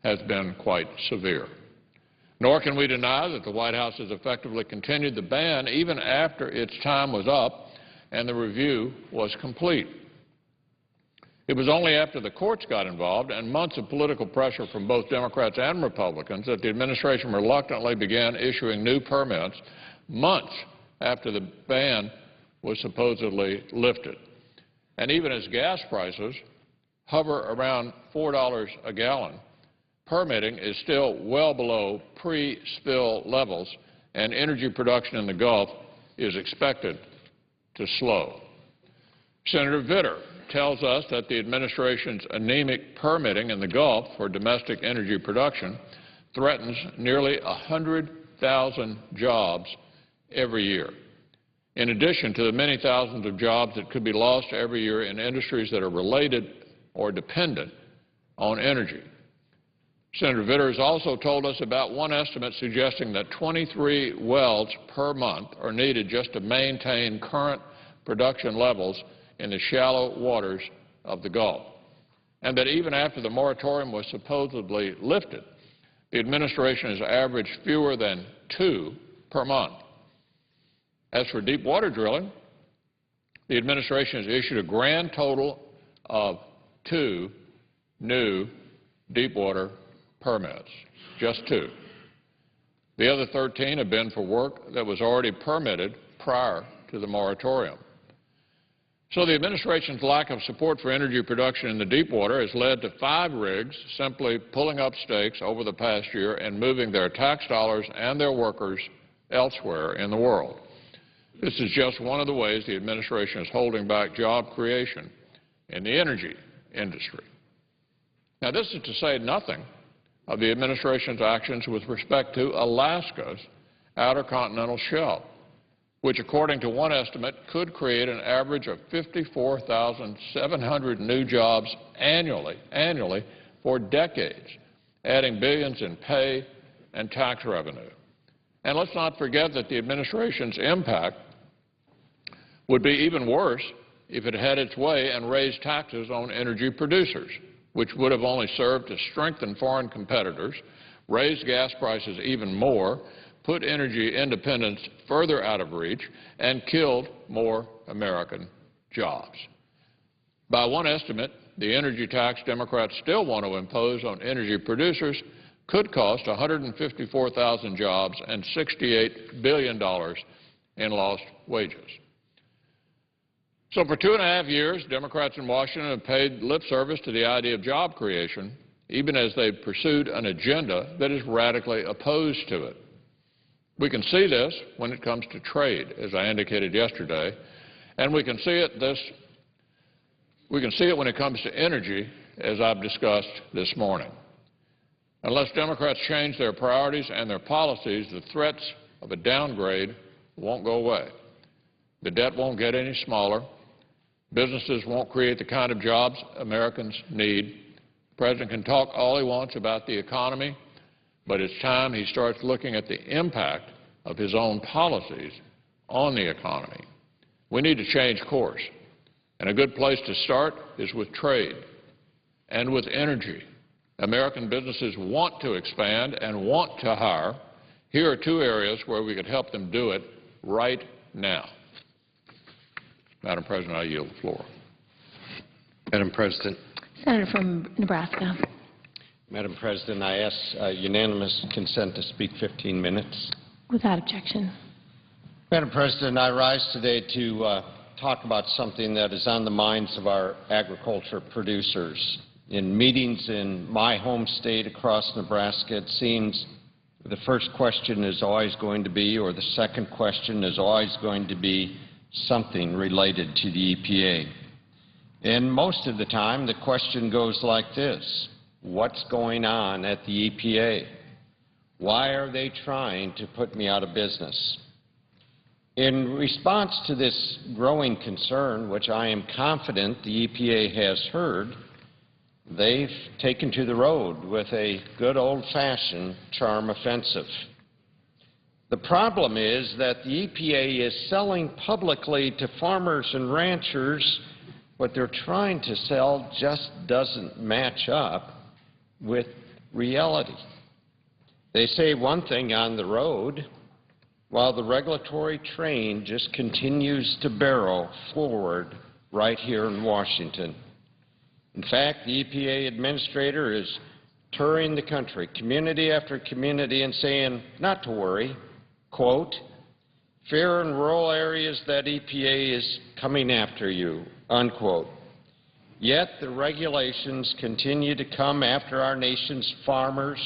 has been quite severe. Nor can we deny that the White House has effectively continued the ban even after its time was up and the review was complete. It was only after the courts got involved and months of political pressure from both Democrats and Republicans that the administration reluctantly began issuing new permits months after the ban was supposedly lifted. And even as gas prices hover around $4 a gallon, permitting is still well below pre-spill levels, and energy production in the Gulf is expected to slow. Senator Vitter tells us that the administration's anemic permitting in the Gulf for domestic energy production threatens nearly 100,000 jobs every year, in addition to the many thousands of jobs that could be lost every year in industries that are related or dependent on energy. Senator Vitter has also told us about one estimate suggesting that 23 wells per month are needed just to maintain current production levels in the shallow waters of the Gulf, and that even after the moratorium was supposedly lifted, the administration has averaged fewer than 2 per month. As for deep water drilling, the administration has issued a grand total of 2 new deepwater permits, just 2. The other 13 have been for work that was already permitted prior to the moratorium. So the administration's lack of support for energy production in the deep water has led to 5 rigs simply pulling up stakes over the past year and moving their tax dollars and their workers elsewhere in the world. This is just one of the ways the administration is holding back job creation in the energy industry. Now, this is to say nothing of the administration's actions with respect to Alaska's outer continental shelf, which, according to one estimate, could create an average of 54,700 new jobs annually for decades, adding billions in pay and tax revenue. And let's not forget that the administration's impact would be even worse if it had its way and raised taxes on energy producers, which would have only served to strengthen foreign competitors, raise gas prices even more, put energy independence further out of reach, and killed more American jobs. By one estimate, the energy tax Democrats still want to impose on energy producers could cost 154,000 jobs and $68 billion in lost wages. So for 2.5 years, Democrats in Washington have paid lip service to the idea of job creation, even as they've pursued an agenda that is radically opposed to it. We can see this when it comes to trade, as I indicated yesterday, and we can see it when it comes to energy, as I've discussed this morning. Unless Democrats change their priorities and their policies, the threats of a downgrade won't go away. The debt won't get any smaller. Businesses won't create the kind of jobs Americans need. The President can talk all he wants about the economy, but it's time he starts looking at the impact of his own policies on the economy. We need to change course, and a good place to start is with trade and with energy. American businesses want to expand and want to hire. Here are two areas where we could help them do it right now. Madam President, I yield the floor. Madam President. Senator from Nebraska. Madam President, I ask unanimous consent to speak 15 minutes. Without objection. Madam President, I rise today to talk about something that is on the minds of our agriculture producers. In meetings in my home state across Nebraska, it seems the first question is always going to be, or the second question is always going to be, something related to the EPA. And most of the time, the question goes like this: what's going on at the EPA? Why are they trying to put me out of business? In response to this growing concern, which I am confident the EPA has heard, they've taken to the road with a good old-fashioned charm offensive. The problem is that the EPA is selling publicly to farmers and ranchers what they're trying to sell just doesn't match up with reality. They say one thing on the road, while the regulatory train just continues to barrel forward right here in Washington. In fact, the EPA administrator is touring the country, community after community, and saying not to worry, quote, fear in rural areas that EPA is coming after you, unquote. Yet the regulations continue to come after our nation's farmers,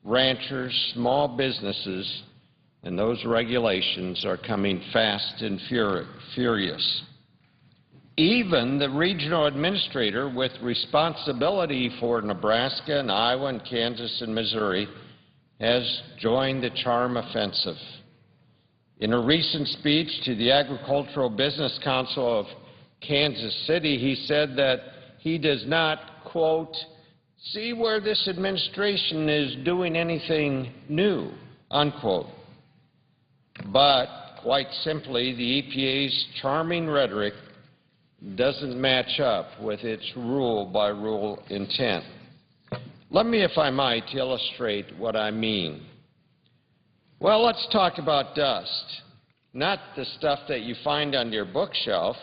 ranchers, small businesses, and those regulations are coming fast and furious. Even the regional administrator with responsibility for Nebraska and Iowa and Kansas and Missouri has joined the charm offensive. In a recent speech to the Agricultural Business Council of Kansas City, he said that he does not, quote, see where this administration is doing anything new, unquote. But, quite simply, the EPA's charming rhetoric doesn't match up with its rule-by-rule intent. Let me, if I might, illustrate what I mean. Well, let's talk about dust. Not the stuff that you find on your bookshelf,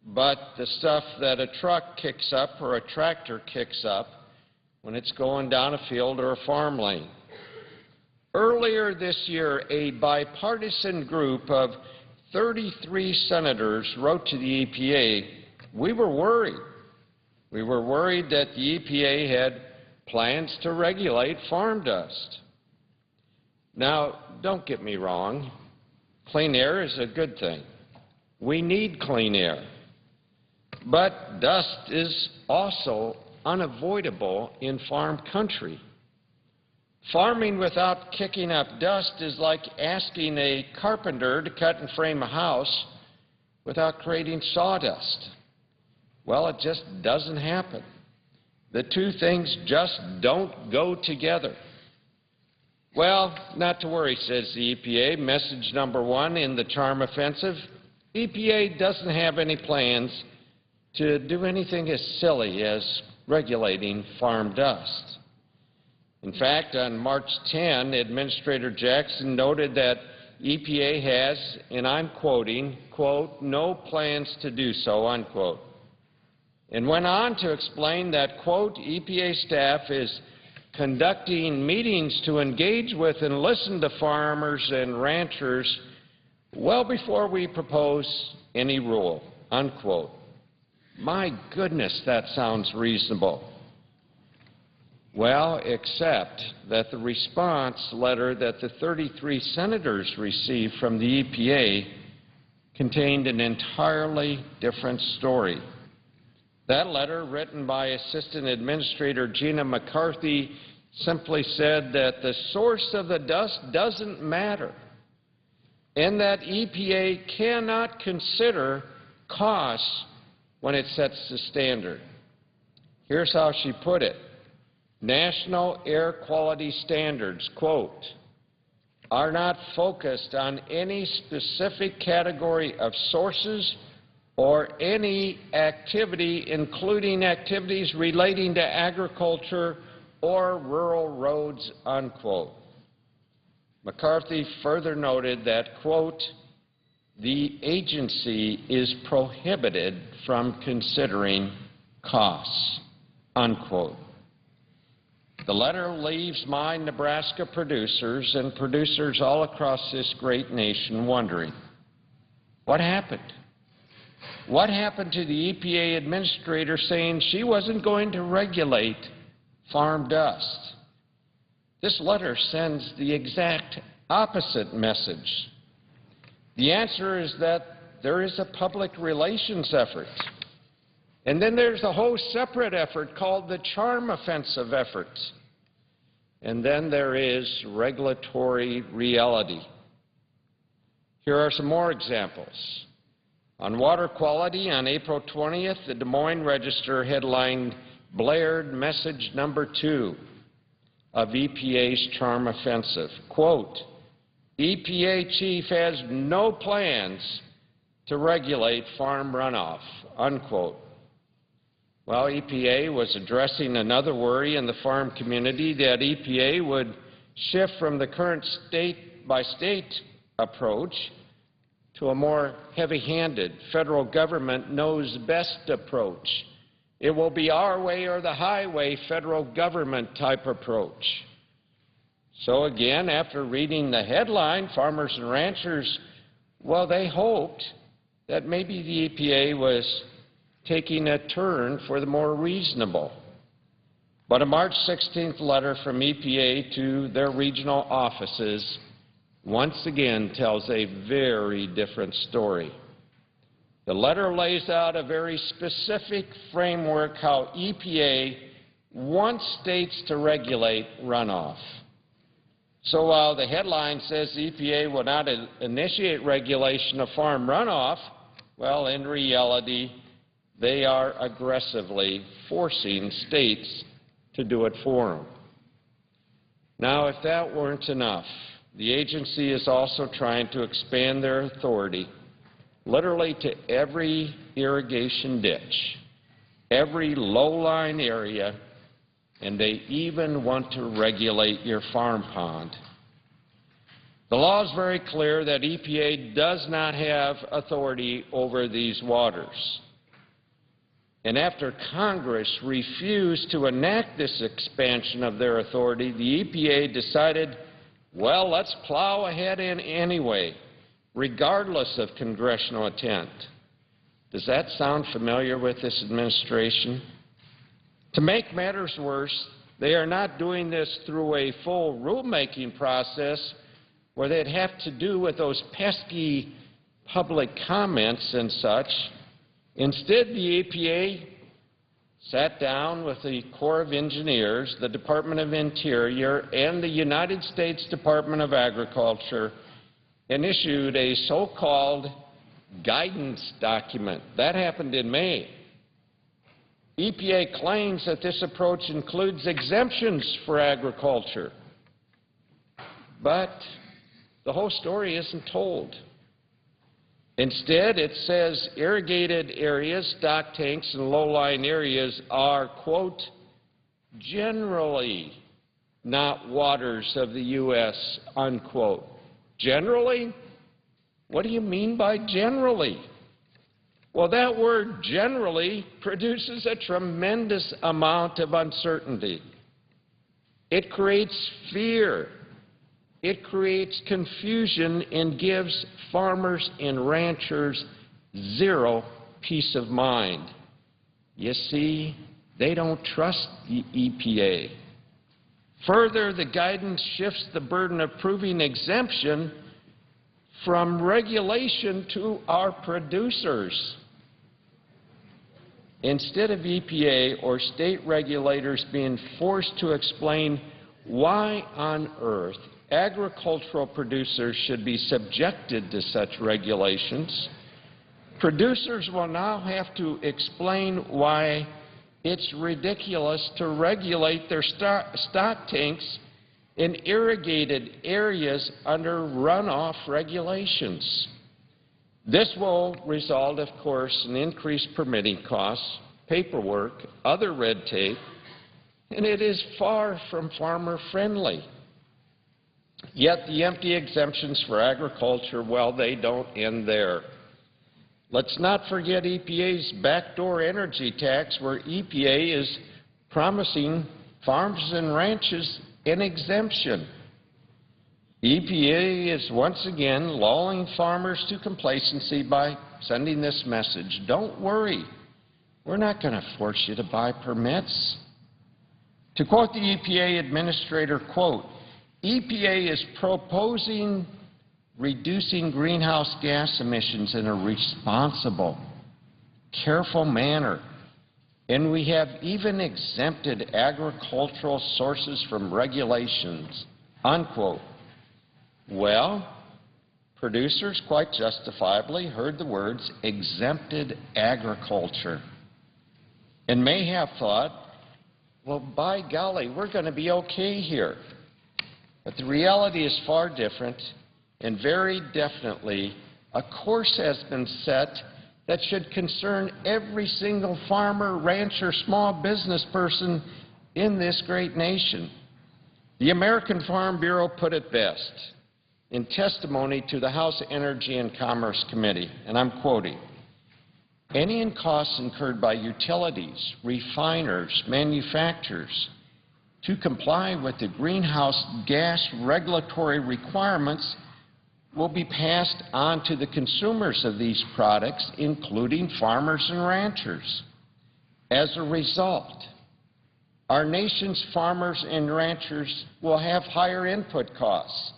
but the stuff that a truck kicks up or a tractor kicks up when it's going down a field or a farm lane. Earlier this year, a bipartisan group of 33 senators wrote to the EPA, we were worried. We were worried that the EPA had plans to regulate farm dust. Now, don't get me wrong. Clean air is a good thing. We need clean air. But dust is also unavoidable in farm country. Farming without kicking up dust is like asking a carpenter to cut and frame a house without creating sawdust. Well, it just doesn't happen. The two things just don't go together. Well, not to worry, says the EPA. Message number one in the charm offensive, EPA doesn't have any plans to do anything as silly as regulating farm dust. In fact, on March 10, Administrator Jackson noted that EPA has, and I'm quoting, quote, no plans to do so, unquote, and went on to explain that, quote, EPA staff is conducting meetings to engage with and listen to farmers and ranchers well before we propose any rule, unquote. My goodness, that sounds reasonable. Well, except that the response letter that the 33 senators received from the EPA contained an entirely different story. That letter, written by Assistant Administrator Gina McCarthy, simply said that the source of the dust doesn't matter and that EPA cannot consider costs when it sets the standard. Here's how she put it. National air quality standards, quote, are not focused on any specific category of sources or any activity, including activities relating to agriculture or rural roads, unquote. McCarthy further noted that, quote, the agency is prohibited from considering costs, unquote. The letter leaves my Nebraska producers and producers all across this great nation wondering, what happened? What happened to the EPA administrator saying she wasn't going to regulate farm dust? This letter sends the exact opposite message. The answer is that there is a public relations effort. And then there's a whole separate effort called the charm offensive effort. And then there is regulatory reality. Here are some more examples. On water quality, on April 20th, the Des Moines Register headlined Blared Message Number 2 of EPA's charm offensive. Quote, EPA chief has no plans to regulate farm runoff, unquote. Well, EPA was addressing another worry in the farm community that EPA would shift from the current state-by-state approach to a more heavy-handed, federal government knows best approach. It will be our way or the highway federal government type approach. So again, after reading the headline, farmers and ranchers, well, they hoped that maybe the EPA was taking a turn for the more reasonable. But a March 16th letter from EPA to their regional offices once again tells a very different story. The letter lays out a very specific framework how EPA wants states to regulate runoff. So while the headline says the EPA will not initiate regulation of farm runoff, well, in reality, they are aggressively forcing states to do it for them. Now, if that weren't enough, the agency is also trying to expand their authority literally to every irrigation ditch, every low-lying area, and they even want to regulate your farm pond. The law is very clear that EPA does not have authority over these waters. And after Congress refused to enact this expansion of their authority, the EPA decided, well, let's plow ahead in anyway, regardless of congressional intent. Does that sound familiar with this administration? To make matters worse, they are not doing this through a full rulemaking process where they'd have to do with those pesky public comments and such. Instead, the EPA sat down with the Corps of Engineers, the Department of Interior, and the United States Department of Agriculture and issued a so-called guidance document. That happened in May. EPA claims that this approach includes exemptions for agriculture. But the whole story isn't told. Instead, it says irrigated areas, stock tanks, and low-lying areas are, quote, generally not waters of the U.S., unquote. Generally? What do you mean by generally? Well, that word generally produces a tremendous amount of uncertainty. It creates fear. It creates confusion and gives farmers and ranchers zero peace of mind. You see, they don't trust the EPA. Further, the guidance shifts the burden of proving exemption from regulation to our producers. Instead of EPA or state regulators being forced to explain why on earth agricultural producers should be subjected to such regulations, producers will now have to explain why it's ridiculous to regulate their stock tanks in irrigated areas under runoff regulations. This will result, of course, in increased permitting costs, paperwork, other red tape, and it is far from farmer-friendly. Yet the empty exemptions for agriculture, well, they don't end there. Let's not forget EPA's backdoor energy tax, where EPA is promising farms and ranches an exemption. EPA is once again lulling farmers to complacency by sending this message: don't worry, we're not going to force you to buy permits. To quote the EPA administrator, quote, EPA is proposing reducing greenhouse gas emissions in a responsible, careful manner, and we have even exempted agricultural sources from regulations, unquote. Well, producers quite justifiably heard the words exempted agriculture and may have thought, well, by golly, we're going to be okay here. But the reality is far different, and very definitely a course has been set that should concern every single farmer, rancher, small business person in this great nation. The American Farm Bureau put it best in testimony to the House Energy and Commerce Committee, and I'm quoting, any costs incurred by utilities, refiners, manufacturers to comply with the greenhouse gas regulatory requirements will be passed on to the consumers of these products, including farmers and ranchers. As a result, our nation's farmers and ranchers will have higher input costs,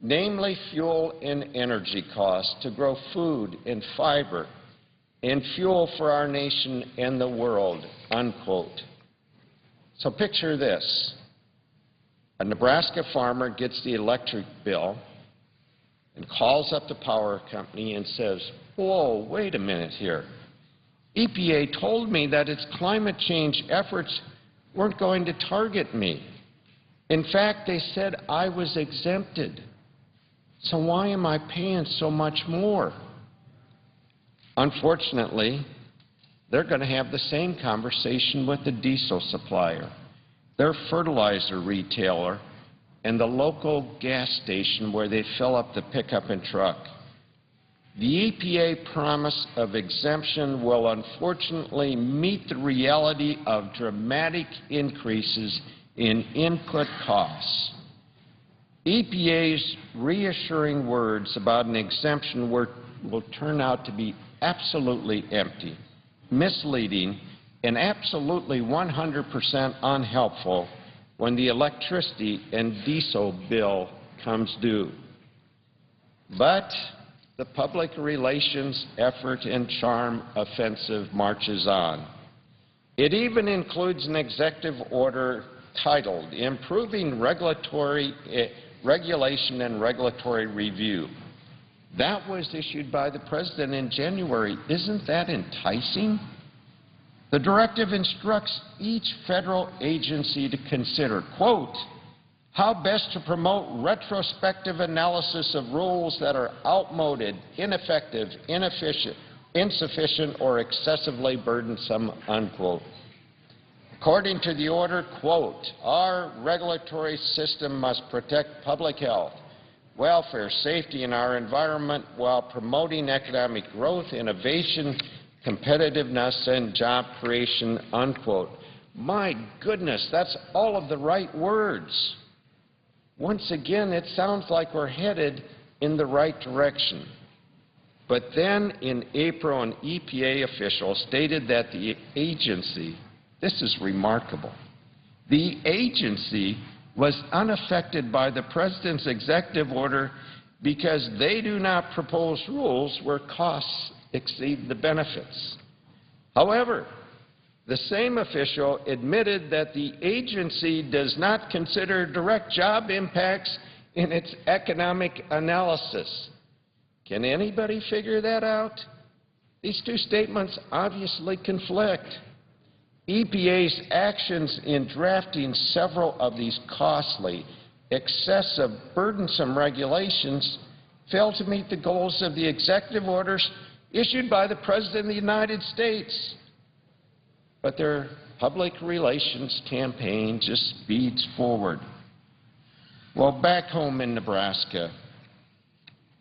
namely fuel and energy costs, to grow food and fiber and fuel for our nation and the world, unquote. So picture this. A Nebraska farmer gets the electric bill and calls up the power company and says, whoa, wait a minute here. EPA told me that its climate change efforts weren't going to target me. In fact, they said I was exempted. So why am I paying so much more? Unfortunately, they're going to have the same conversation with the diesel supplier, their fertilizer retailer, and the local gas station where they fill up the pickup and truck. The EPA promise of exemption will unfortunately meet the reality of dramatic increases in input costs. EPA's reassuring words about an exemption will turn out to be absolutely empty, misleading, and absolutely 100% unhelpful when the electricity and diesel bill comes due. But the public relations effort and charm offensive marches on. It even includes an executive order titled Improving Regulation and Regulatory Review. That was issued by the President in January. Isn't that enticing? The directive instructs each federal agency to consider, quote, how best to promote retrospective analysis of rules that are outmoded, ineffective, inefficient, insufficient, or excessively burdensome, unquote. According to the order, quote, our regulatory system must protect public health, welfare, safety, and our environment while promoting economic growth, innovation, competitiveness, and job creation, unquote. My goodness, that's all of the right words. Once again, it sounds like we're headed in the right direction. But then in April, an EPA official stated that the agency, this is remarkable, the agency was unaffected by the President's executive order because they do not propose rules where costs exceed the benefits. However, the same official admitted that the agency does not consider direct job impacts in its economic analysis. Can anybody figure that out? These two statements obviously conflict. EPA's actions in drafting several of these costly, excessive, burdensome regulations fail to meet the goals of the executive orders issued by the President of the United States. But their public relations campaign just speeds forward. Well, back home in Nebraska,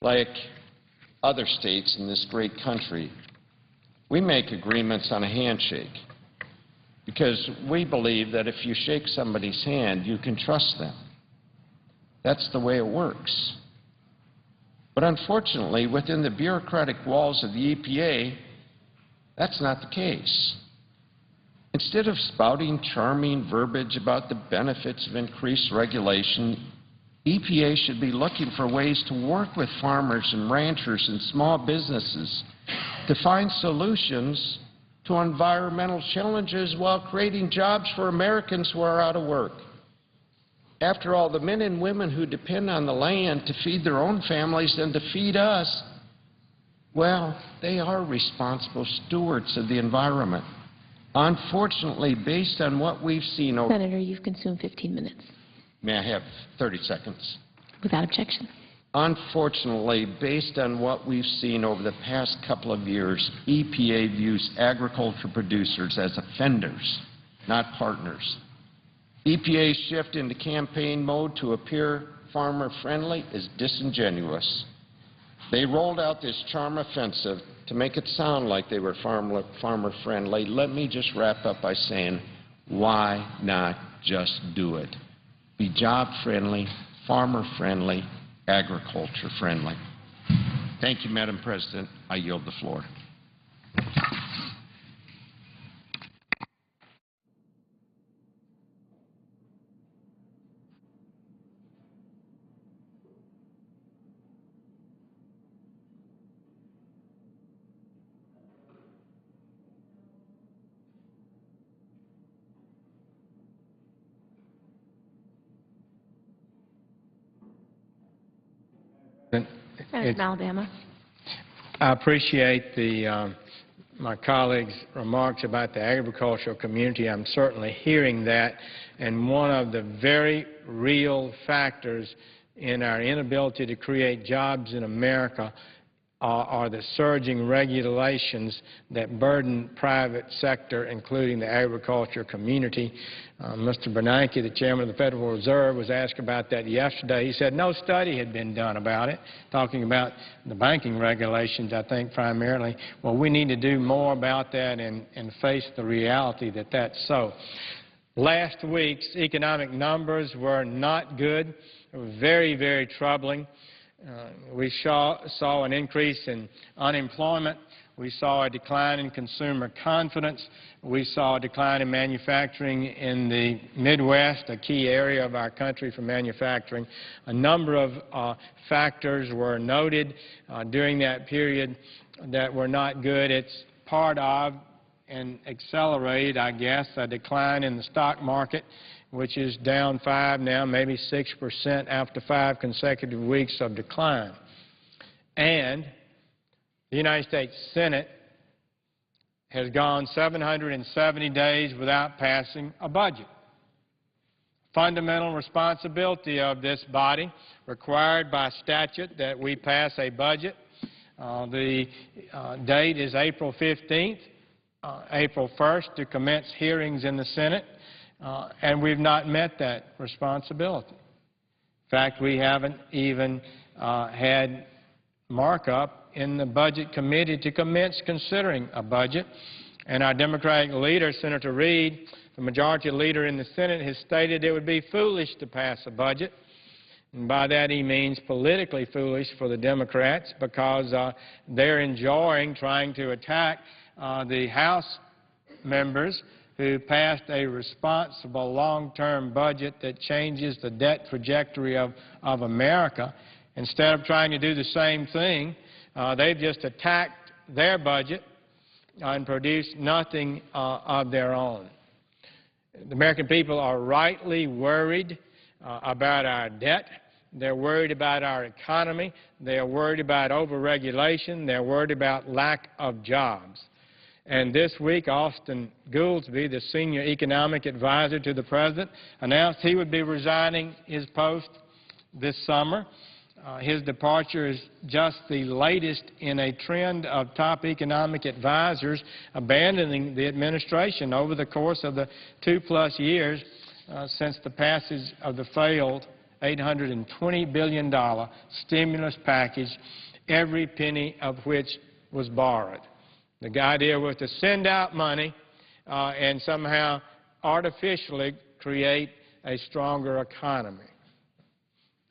like other states in this great country, we make agreements on a handshake because we believe that if you shake somebody's hand, you can trust them. That's the way it works. But unfortunately, within the bureaucratic walls of the EPA, that's not the case. Instead of spouting charming verbiage about the benefits of increased regulation, EPA should be looking for ways to work with farmers and ranchers and small businesses to find solutions to environmental challenges while creating jobs for Americans who are out of work. After all, the men and women who depend on the land to feed their own families and to feed us, well, they are responsible stewards of the environment. Unfortunately, based on what we've seen over... Senator, you've consumed 15 minutes. May I have 30 seconds? Without objection. Unfortunately, based on what we've seen over the past couple of years, EPA views agriculture producers as offenders, not partners. EPA's shift into campaign mode to appear farmer-friendly is disingenuous. They rolled out this charm offensive to make it sound like they were farmer-friendly. Let me just wrap up by saying, why not just do it? Be job-friendly, farmer-friendly, agriculture-friendly. Thank you, Madam President. I yield the floor. Senator from Alabama. I appreciate my colleagues' remarks about the agricultural community. I'm certainly hearing that, and one of the very real factors in our inability to create jobs in America are the surging regulations that burden private sector, including the agriculture community. Mr. Bernanke, the chairman of the Federal Reserve, was asked about that yesterday. He said no study had been done about it, talking about the banking regulations, I think, primarily. Well, we need to do more about that and face the reality that that's so. Last week's economic numbers were not good. They were very, very troubling. We saw an increase in unemployment. We saw a decline in consumer confidence. We saw a decline in manufacturing in the Midwest, a key area of our country for manufacturing. A number of factors were noted during that period that were not good. It's part of and accelerated, I guess, a decline in the stock market, which is down 5 now, maybe 6% after 5 consecutive weeks of decline. And the United States Senate has gone 770 days without passing a budget. Fundamental responsibility of this body, required by statute that we pass a budget. The date is April 15th, April 1st to commence hearings in the Senate, and we've not met that responsibility. In fact, we haven't even had markup in the Budget Committee to commence considering a budget. And our Democratic leader, Senator Reid, the majority leader in the Senate, has stated it would be foolish to pass a budget. And by that he means politically foolish for the Democrats, because they're enjoying trying to attack the House members who passed a responsible long-term budget that changes the debt trajectory of America. Instead of trying to do the same thing, they've just attacked their budget and produced nothing of their own. The American people are rightly worried about our debt. They're worried about our economy. They're worried about overregulation. They're worried about lack of jobs. And this week, Austin Goolsbee, the senior economic advisor to the President, announced he would be resigning his post this summer. His departure is just the latest in a trend of top economic advisors abandoning the administration over the course of the 2+ years since the passage of the failed $820 billion stimulus package, every penny of which was borrowed. The idea was to send out money and somehow artificially create a stronger economy.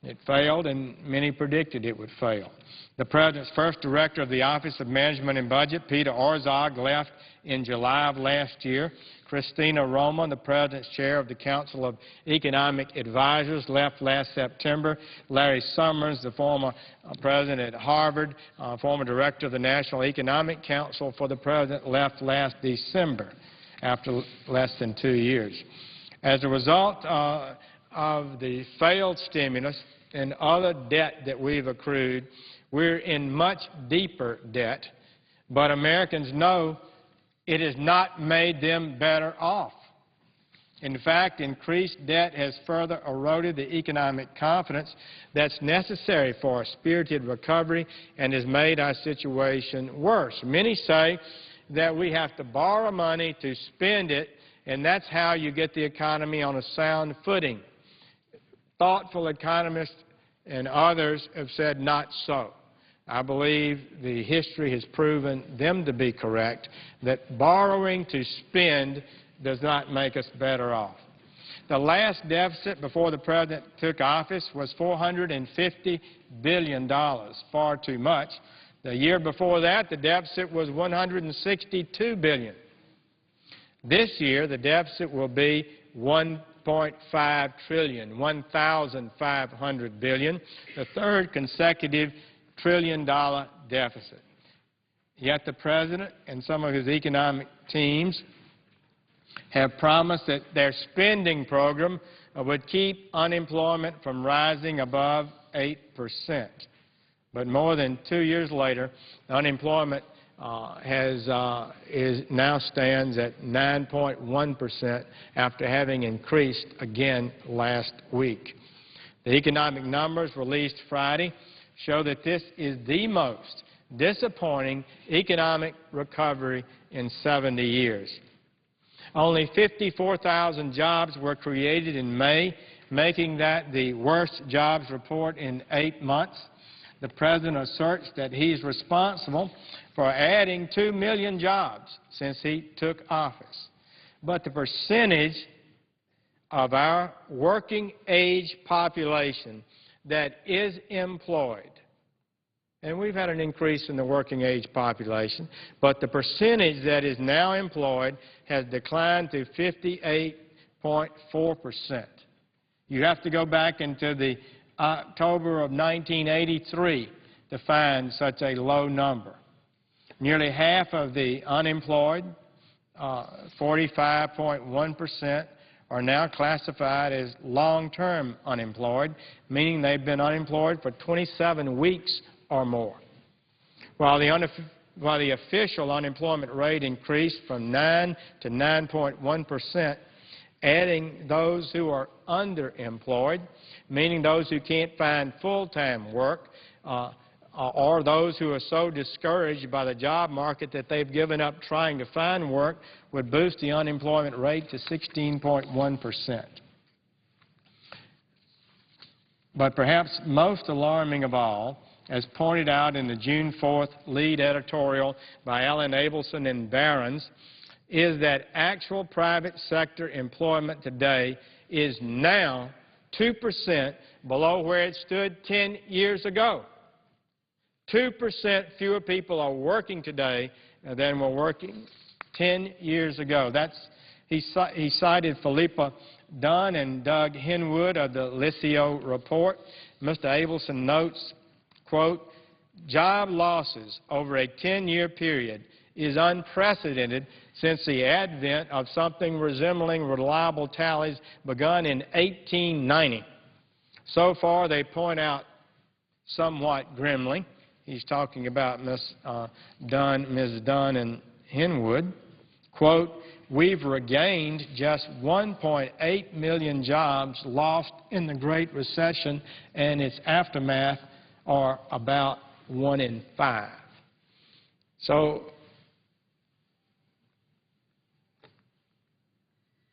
It failed, and many predicted it would fail. The President's first director of the Office of Management and Budget, Peter Orszag, left in July of last year. Christina Roma, the President's chair of the Council of Economic Advisors, left last September. Larry Summers, the former president at Harvard, former director of the National Economic Council for the President, left last December after less than 2 years. As a result of the failed stimulus and other debt that we've accrued, we're in much deeper debt, but Americans know it has not made them better off. In fact, increased debt has further eroded the economic confidence that's necessary for a spirited recovery and has made our situation worse. Many say that we have to borrow money to spend it, and that's how you get the economy on a sound footing. Thoughtful economists and others have said not so. I believe the history has proven them to be correct, that borrowing to spend does not make us better off. The last deficit before the President took office was $450 billion, far too much. The year before that, the deficit was $162 billion. This year, the deficit will be $1.5 trillion, 1,500 billion, the third consecutive trillion-dollar deficit. Yet the President and some of his economic teams have promised that their spending program would keep unemployment from rising above 8%. But more than 2 years later, unemployment now stands at 9.1% after having increased again last week. The economic numbers released Friday show that this is the most disappointing economic recovery in 70 years. Only 54,000 jobs were created in May, making that the worst jobs report in 8 months. The President asserts that he's responsible for adding 2 million jobs since he took office. But the percentage of our working-age population that is employed, and we've had an increase in the working-age population, but the percentage that is now employed has declined to 58.4%. You have to go back into the October of 1983 to find such a low number. Nearly half of the unemployed, 45.1%, are now classified as long-term unemployed, meaning they've been unemployed for 27 weeks or more. While the while the official unemployment rate increased from 9 to 9.1%, adding those who are underemployed, meaning those who can't find full-time work, or those who are so discouraged by the job market that they've given up trying to find work, would boost the unemployment rate to 16.1%. But perhaps most alarming of all, as pointed out in the June 4th lead editorial by Alan Abelson and Barron's, is that actual private sector employment today is now 2% below where it stood 10 years ago. 2% fewer people are working today than were working 10 years ago. He cited Philippa Dunn and Doug Henwood of the Lisio report. Mr. Abelson notes, quote, job losses over a 10-year period is unprecedented since the advent of something resembling reliable tallies begun in 1890. So far, they point out somewhat grimly, he's talking about Ms. Dunn and Henwood, quote, we've regained just 1.8 million jobs lost in the Great Recession, and its aftermath are about 1 in 5. So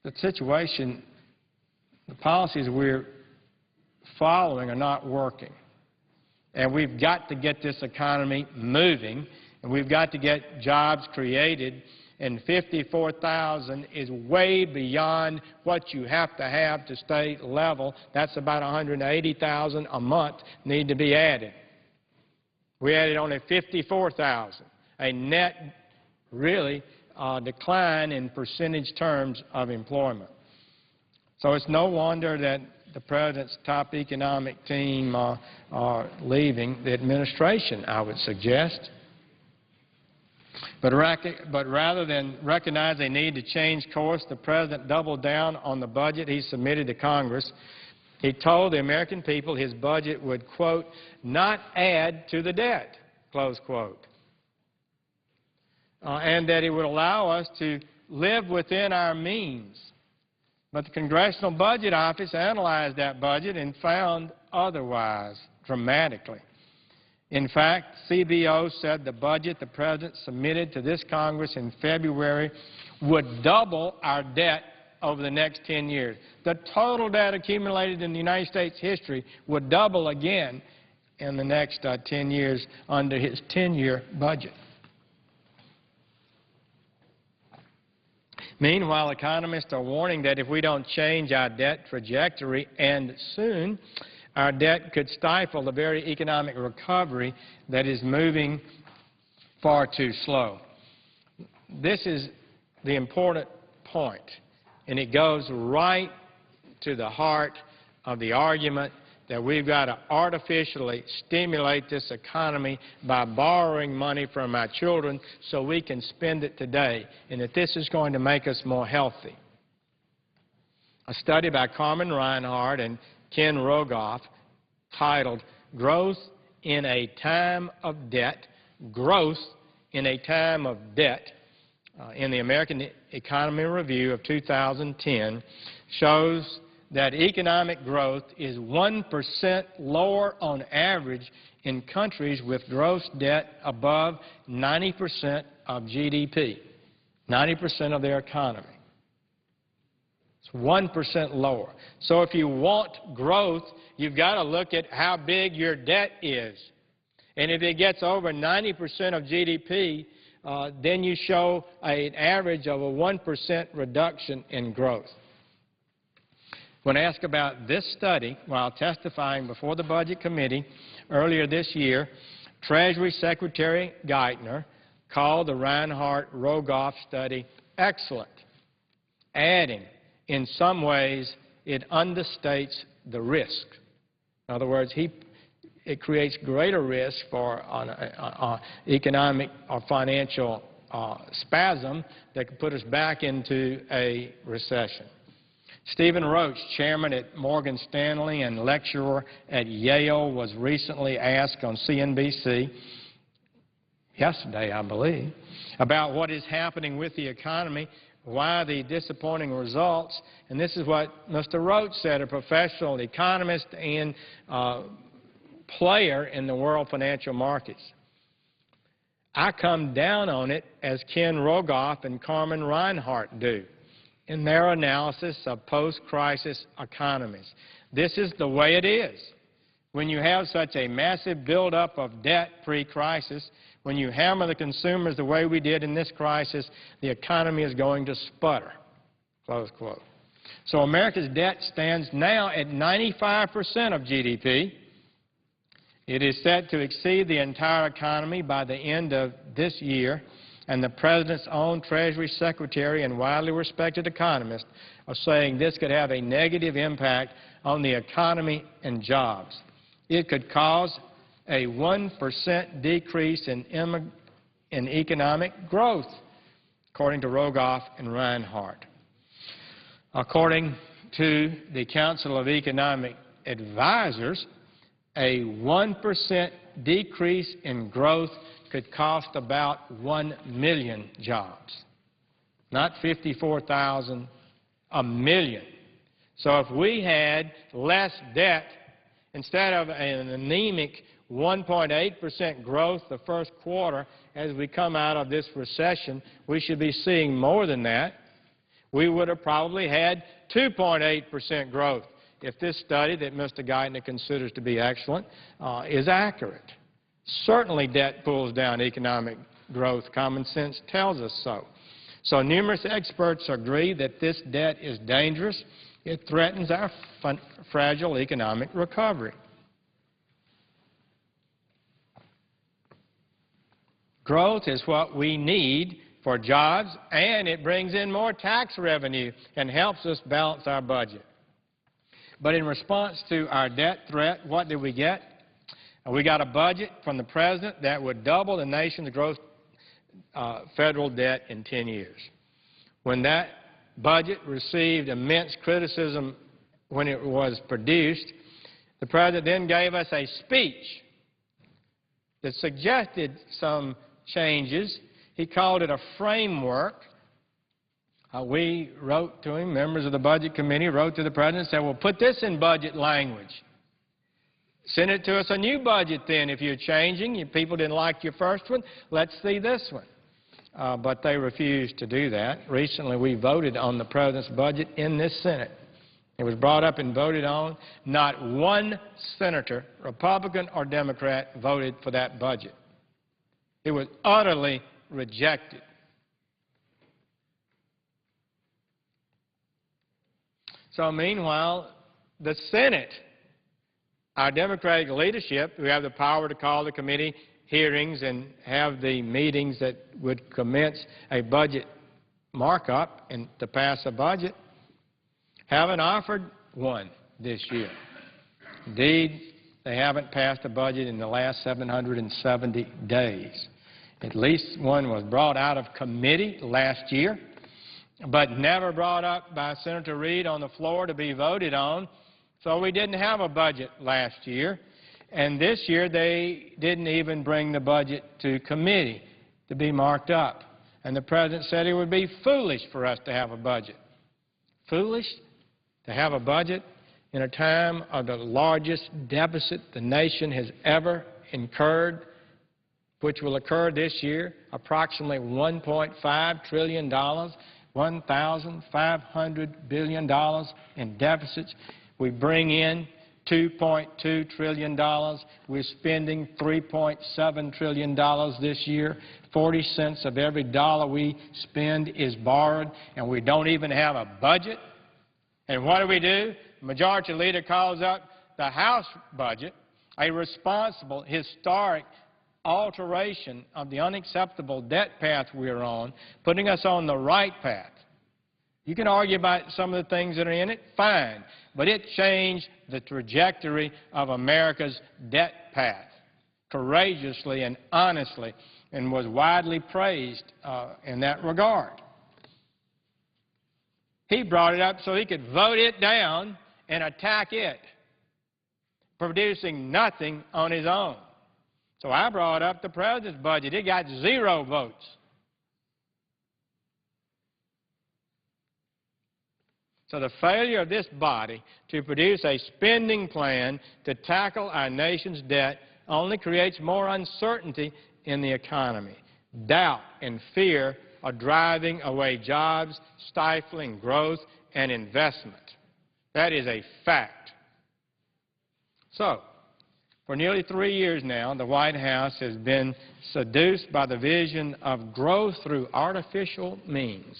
the situation, the policies we're following are not working. And we've got to get this economy moving, and we've got to get jobs created, and 54,000 is way beyond what you have to stay level. That's about 180,000 a month need to be added. We added only 54,000, a net, really, decline in percentage terms of employment. So it's no wonder that the President's top economic team are leaving the administration, I would suggest. But rather than recognize a need to change course, the President doubled down on the budget he submitted to Congress. He told the American people his budget would, quote, not add to the debt, close quote, and that it would allow us to live within our means. But the Congressional Budget Office analyzed that budget and found otherwise dramatically. In fact, CBO said the budget the President submitted to this Congress in February would double our debt over the next 10 years. The total debt accumulated in the United States history would double again in the next 10 years under his 10-year budget. Meanwhile, economists are warning that if we don't change our debt trajectory, and soon, our debt could stifle the very economic recovery that is moving far too slow. This is the important point, and it goes right to the heart of the argument that we've got to artificially stimulate this economy by borrowing money from our children so we can spend it today, and that this is going to make us more healthy. A study by Carmen Reinhardt and Ken Rogoff titled Growth in a Time of Debt, Growth in a Time of Debt, in the American Economy Review of 2010 shows that economic growth is 1% lower on average in countries with gross debt above 90% of GDP, 90% of their economy. It's 1% lower. So if you want growth, you've got to look at how big your debt is. And if it gets over 90% of GDP, then you show an average of a 1% reduction in growth. When asked about this study while testifying before the Budget Committee earlier this year, Treasury Secretary Geithner called the Reinhardt-Rogoff study excellent, adding, in some ways, it understates the risk. In other words, it creates greater risk for economic or financial spasm that could put us back into a recession. Stephen Roach, chairman at Morgan Stanley and lecturer at Yale, was recently asked on CNBC yesterday, I believe, about what is happening with the economy, why the disappointing results, and this is what Mr. Roach said, a professional economist and player in the world financial markets. I come down on it as Ken Rogoff and Carmen Reinhart do in their analysis of post-crisis economies. This is the way it is. When you have such a massive buildup of debt pre-crisis, when you hammer the consumers the way we did in this crisis, the economy is going to sputter, close quote. So America's debt stands now at 95% of GDP. It is set to exceed the entire economy by the end of this year, and the President's own Treasury Secretary and widely respected economists are saying this could have a negative impact on the economy and jobs. It could cause a 1% decrease in economic growth, according to Rogoff and Reinhart. According to the Council of Economic Advisors, a 1% decrease in growth could cost about 1 million jobs. Not 54,000, a million. So if we had less debt, instead of an anemic 1.8% growth the first quarter as we come out of this recession, we should be seeing more than that. We would have probably had 2.8% growth if this study that Mr. Geithner considers to be excellent is accurate. Certainly debt pulls down economic growth. Common sense tells us so. So numerous experts agree that this debt is dangerous. It threatens our fragile economic recovery. Growth is what we need for jobs, and it brings in more tax revenue and helps us balance our budget. But in response to our debt threat, what did we get? We got a budget from the President that would double the nation's gross federal debt in 10 years. When that budget received immense criticism when it was produced, the President then gave us a speech that suggested some changes. He called it a framework. We wrote to him, members of the Budget Committee wrote to the President and said, well, put this in budget language. Send it to us a new budget then if you're changing. People didn't like your first one. Let's see this one. But they refused to do that. Recently we voted on the President's budget in this Senate. It was brought up and voted on. Not one senator, Republican or Democrat, voted for that budget. It was utterly rejected. So meanwhile, the Senate, our Democratic leadership, who have the power to call the committee hearings and have the meetings that would commence a budget markup and to pass a budget, haven't offered one this year. Indeed, they haven't passed a budget in the last 770 days. At least one was brought out of committee last year, but never brought up by Senator Reid on the floor to be voted on. So we didn't have a budget last year. And this year they didn't even bring the budget to committee to be marked up. And the President said it would be foolish for us to have a budget. Foolish to have a budget in a time of the largest deficit the nation has ever incurred, which will occur this year, approximately $1.5 trillion, $1,500 billion in deficits. We bring in $2.2 trillion. We're spending $3.7 trillion this year. 40 cents of every dollar we spend is borrowed, and we don't even have a budget. And what do? The Majority Leader calls up the House budget a responsible, historic alteration of the unacceptable debt path we're on, putting us on the right path. You can argue about some of the things that are in it, fine, but it changed the trajectory of America's debt path courageously and honestly, and was widely praised in that regard. He brought it up so he could vote it down and attack it, producing nothing on his own. So I brought up the President's budget. It got 0 votes. So the failure of this body to produce a spending plan to tackle our nation's debt only creates more uncertainty in the economy. Doubt and fear are driving away jobs, stifling growth and investment. That is a fact. So, for nearly 3 years now, the White House has been seduced by the vision of growth through artificial means,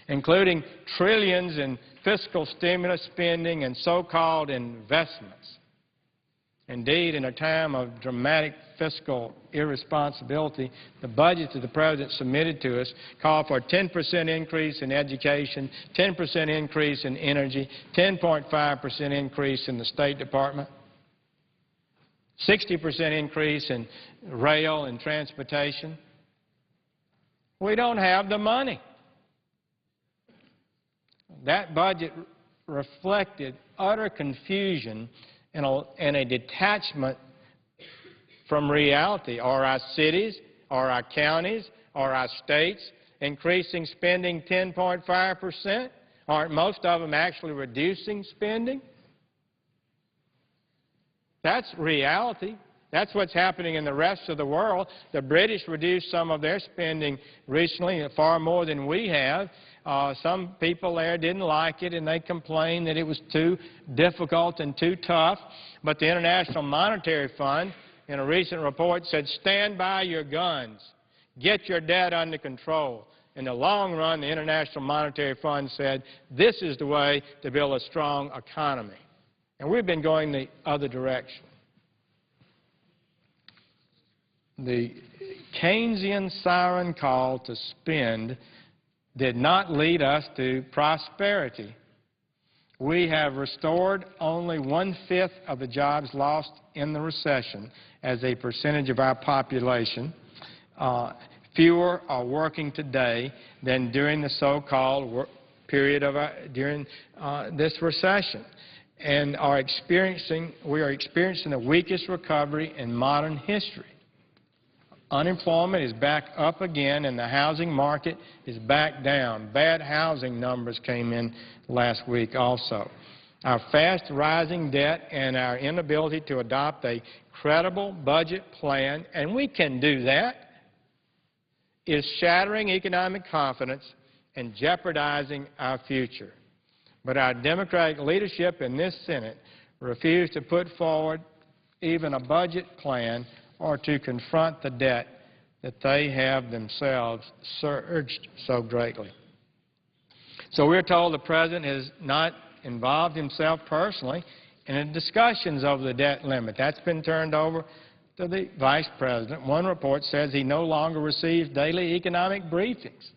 including trillions in fiscal stimulus spending and so-called investments. Indeed, in a time of dramatic fiscal irresponsibility, the budget that the President submitted to us called for a 10% increase in education, 10% increase in energy, 10.5% increase in the State Department, 60% increase in rail and transportation. We don't have the money. That budget reflected utter confusion and a detachment from reality. Are our cities, are our counties, are our states increasing spending 10.5%? Aren't most of them actually reducing spending? That's reality. That's what's happening in the rest of the world. The British reduced some of their spending recently, far more than we have. Some people there didn't like it, and they complained that it was too difficult and too tough. But the International Monetary Fund, in a recent report, said, stand by your guns. Get your debt under control. In the long run, the International Monetary Fund said, this is the way to build a strong economy. And we've been going the other direction. The Keynesian siren call to spend did not lead us to prosperity. We have restored only 1/5 of the jobs lost in the recession as a percentage of our population. Fewer are working today than during the so-called period of during this recession, and we are experiencing the weakest recovery in modern history. Unemployment is back up again, and the housing market is back down. Bad housing numbers came in last week also. Our fast rising debt and our inability to adopt a credible budget plan, and we can do that, is shattering economic confidence and jeopardizing our future. But our Democratic leadership in this Senate refused to put forward even a budget plan or to confront the debt that they have themselves surged so greatly. So we're told the President has not involved himself personally in the discussions over the debt limit. That's been turned over to the Vice President. One report says he no longer receives daily economic briefings.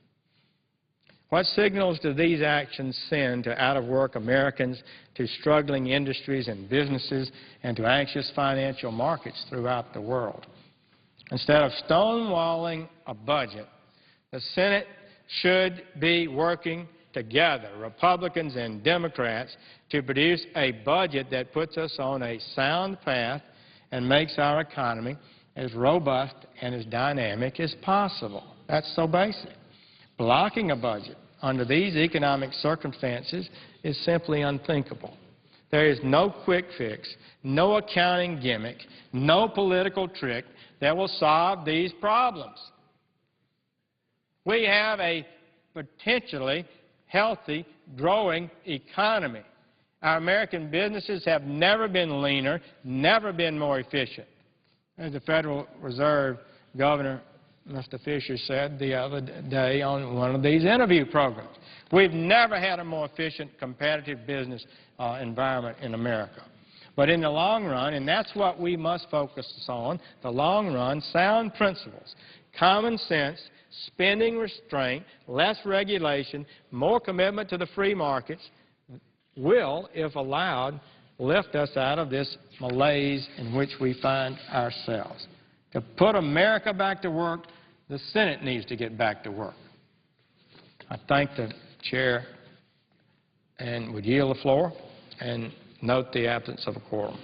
What signals do these actions send to out-of-work Americans, to struggling industries and businesses, and to anxious financial markets throughout the world? Instead of stonewalling a budget, the Senate should be working together, Republicans and Democrats, to produce a budget that puts us on a sound path and makes our economy as robust and as dynamic as possible. That's so basic. Blocking a budget under these economic circumstances is simply unthinkable. There is no quick fix, no accounting gimmick, no political trick that will solve these problems. We have a potentially healthy, growing economy. Our American businesses have never been leaner, never been more efficient. As the Federal Reserve Governor, Mr. Fisher, said the other day on one of these interview programs, we've never had a more efficient, competitive business environment in America. But in the long run, and that's what we must focus on, the long run, sound principles, common sense, spending restraint, less regulation, more commitment to the free markets will, if allowed, lift us out of this malaise in which we find ourselves. To put America back to work, the Senate needs to get back to work. I thank the Chair and would yield the floor and note the absence of a quorum.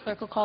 Clerk will call